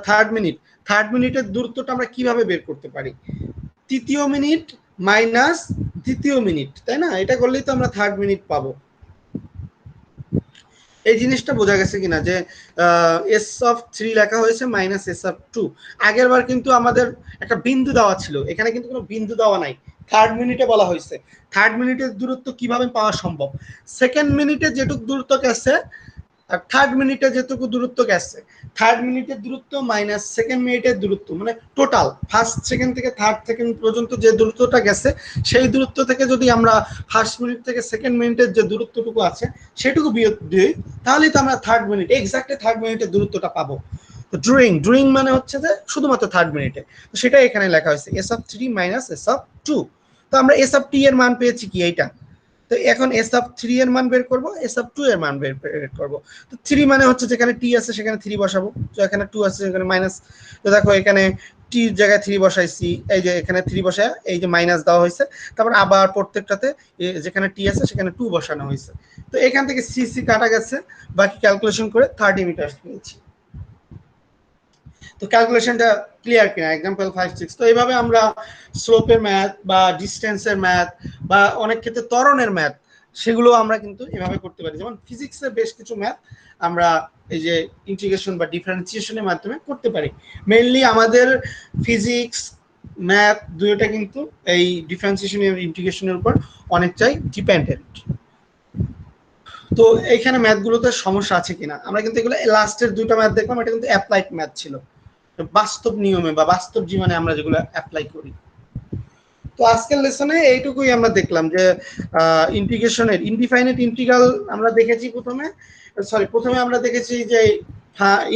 থার্ড মিনিটের দূরত্বটা আমরা কিভাবে বের করতে পারি, তৃতীয় মিনিট মাইনাস দ্বিতীয় মিনিট, তাই না? এটা করলেই তো আমরা থার্ড মিনিট পাবো। এই জিনিসটা বোঝা গেছে কিনা যে এস অফ 3 লেখা হয়েছে মাইনাস এস অফ 2। আগের বার কিন্তু আমাদের একটা বিন্দু দেওয়া ছিল, এখানে কিন্তু কোনো বিন্দু দেওয়া নাই, থার্ড মিনিটে বলা হয়েছে। থার্ড মিনিটের দূরত্ব কিভাবে পাওয়া সম্ভব, সেকেন্ড মিনিটে যেটুকু দূরত্ব গেছে আর থার্ড মিনিটে যেটুকু দূরত্ব গেছে, থার্ড মিনিটের দূরত্ব মাইনাস সেকেন্ড মিনিটের দূরত্ব, মানে টোটাল ফার্স্ট সেকেন্ড থেকে থার্ড সেকেন্ড পর্যন্ত যে দূরত্বটা গেছে সেই দূরত্ব থেকে যদি আমরা ফার্স্ট মিনিট থেকে সেকেন্ড মিনিটের যে দূরত্বটুকু আছে সেটুকু বিয়োগ দিই, তাহলেই তো আমরা থার্ড মিনিট এক্স্যাক্টলি থার্ড মিনিটের দূরত্বটা পাবো। তো ড্রয়িং মানে হচ্ছে যে শুধুমাত্র থার্ড মিনিটে, তো সেটাই এখানে লেখা হয়েছে S of 3 minus S of 2। তো আমরা এস অফ টি এর মান পেয়েছি কি এইটা, তো এখন এস অফ 3 এর মান বের করব, এস অফ 2 এর মান বের করব। তো 3 মানে হচ্ছে যেখানে টি আছে সেখানে 3 বসাবো, তো এখানে 2 আছে সেখানে মাইনাস, তো দেখো এখানে টি এর জায়গায় 3 বসাইছি, এই যে এখানে 3 বসায় এই যে মাইনাস দেওয়া হয়েছে, তারপর আবার প্রত্যেকটাতে যেখানে টি আছে সেখানে 2 বসানো হয়েছে। তো এখান থেকে সি সি কাটা গেছে, বাকি ক্যালকুলেশন করে 30 মিটার পেয়েছি। তো ক্যালকুলেশনটা ক্লিয়ার কিনা, এক্সাম্পল 5-6। তো এইভাবে আমরা স্লোপের ম্যাথ বা ডিস্টেন্সের ম্যাথ বা অনেক ক্ষেত্রে ত্বরণের ম্যাথ সেগুলো আমরা কিন্তু এভাবে করতে পারি, যেমন ফিজিক্সের বেশ কিছু ম্যাথ আমরা এই যে ইন্টিগ্রেশন বা ডিফারেন্সিয়েশনের মাধ্যমে করতে পারি। মেইনলি আমাদের ফিজিক্স ম্যাথ দুইটা কিন্তু এই ডিফারেন্সিয়েশন এবং ইন্টিগ্রেশনের উপর অনেকটাই ডিপেন্ডেন্ট। তো এইখানে ম্যাথগুলোতে সমস্যা আছে কিনা, আমরা কিন্তু এগুলো লাস্টের দুটো ম্যাথ দেখলাম, এটা কিন্তু অ্যাপ্লাইড ম্যাথ ছিল, বাস্তব নিয়মে বা বাস্তব জীবনে আমরা যেগুলো অ্যাপ্লাই করি। তো আজকের লেসনে এইটুকুই আমরা দেখলাম যে ইন্টিগ্রেশনের ইনডিফাইনাইট ইন্টিগ্রাল আমরা দেখেছি প্রথমে আমরা দেখেছি যে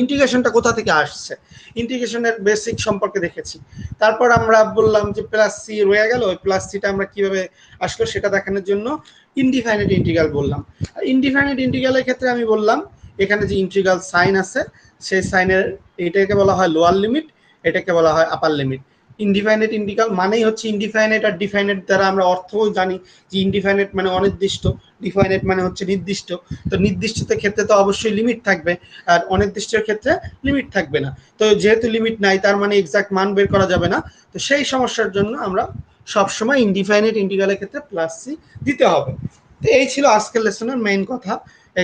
ইন্টিগ্রেশনটা কোথা থেকে আসছে, ইন্টিগ্রেশনের বেসিক সম্পর্কে দেখেছি। তারপর আমরা বললাম যে প্লাস সি রয়ে গেল, ওই প্লাস সিটা আমরা কিভাবে আসলো সেটা দেখানোর জন্য ইনডিফাইনাইট ইন্টিগ্রাল বললাম। আর ইনডিফাইনাইট ইন্টিগ্রালের ক্ষেত্রে আমি বললাম এখানে যে ইন্টিগ্রাল সাইন আছে সেই সাইনের এটাকে বলা হয় লোয়ার লিমিট, এটাকে বলা হয় আপার লিমিট। ইনডিফাইনাইট ইন্টিগ্রাল মানেই হচ্ছে ইনডিফাইনাইট আর ডিফাইনাইট দ্বারা আমরা অর্থও জানি যে ইনডিফাইনাইট মানে অনির্দিষ্ট, ডিফাইনাইট মানে হচ্ছে নির্দিষ্ট। তো নির্দিষ্টতার ক্ষেত্রে তো অবশ্যই লিমিট থাকবে, আর অনির্দিষ্টের ক্ষেত্রে লিমিট থাকবে না। তো যেহেতু লিমিট নাই তার মানে এক্সাক্ট মান বের করা যাবে না, তো সেই সমস্যার জন্য আমরা সবসময় ইনডিফাইনাইট ইন্টিগ্রালের ক্ষেত্রে প্লাস সি দিতে হবে। তো এই ছিল আজকের লেসনের মেইন কথা,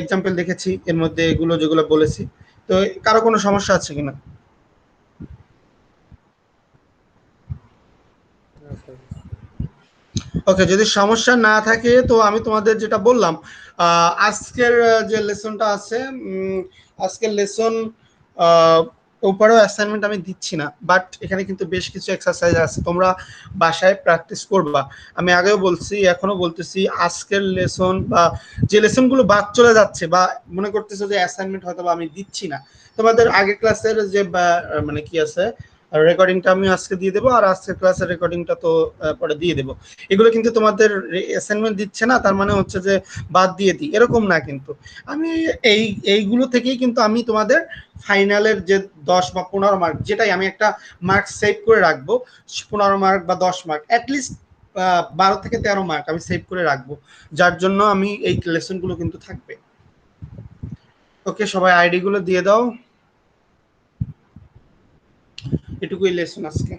এক্সাম্পল দেখেছি এর মধ্যে এগুলো যেগুলো বলেছি। তো কারো কোনো সমস্যা আছে কিনা? ওকে, যদি সমস্যা না থাকে তো আমি তোমাদের যেটা বললাম আজকের যে লেসনটা আছে, আজকের লেসন উপরেও অ্যাসাইনমেন্ট আমি দিচ্ছি না, বাট এখানে কিন্তু বেশ কিছু এক্সারসাইজ আছে, তোমরা বাসায় প্র্যাকটিস করবা। আমি আগেও বলছি এখনো বলতেছি, আজকের লেসন বা যে লেসনগুলো বাদ চলে যাচ্ছে বা মনে করতেছো যে অ্যাসাইনমেন্ট হয়তো বা আমি দিচ্ছি না, তোমাদের আগের ক্লাসের যে মানে কি আছে রেকর্ডিংটা আমি আজকে দিয়ে দেবো, আর আজকের ক্লাসের রেকর্ডিংটা তো পরে দিয়ে দেবো। এগুলো কিন্তু তোমাদের অ্যাসাইনমেন্ট দিচ্ছে না তার মানে হচ্ছে যে বাদ দিয়ে দিই এরকম না, কিন্তু আমি এইগুলো থেকেই কিন্তু আমি তোমাদের ফাইনালের যে 10 বা 15 মার্ক, যেটাই আমি একটা মার্ক সেভ করে রাখবো, 15 মার্ক বা 10 মার্ক, অ্যাটলিস্ট 12 থেকে 13 মার্ক আমি সেভ করে রাখবো, যার জন্য আমি এই লেসনগুলো কিন্তু থাকবে। ওকে, সবাই আইডি গুলো দিয়ে দাও। এটুকুই লেসন আজকে।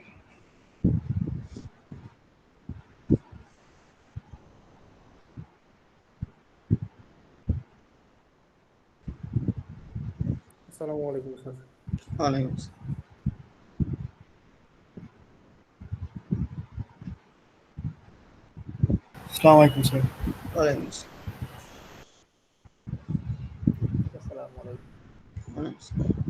আসসালামু আলাইকুম স্যার। ওয়ালাইকুম আসসালাম। আসসালামু আলাইকুম স্যার। ওয়ালাইকুম আসসালাম। আসসালামু আলাইকুম। ওয়ালাইকুম আসসালাম।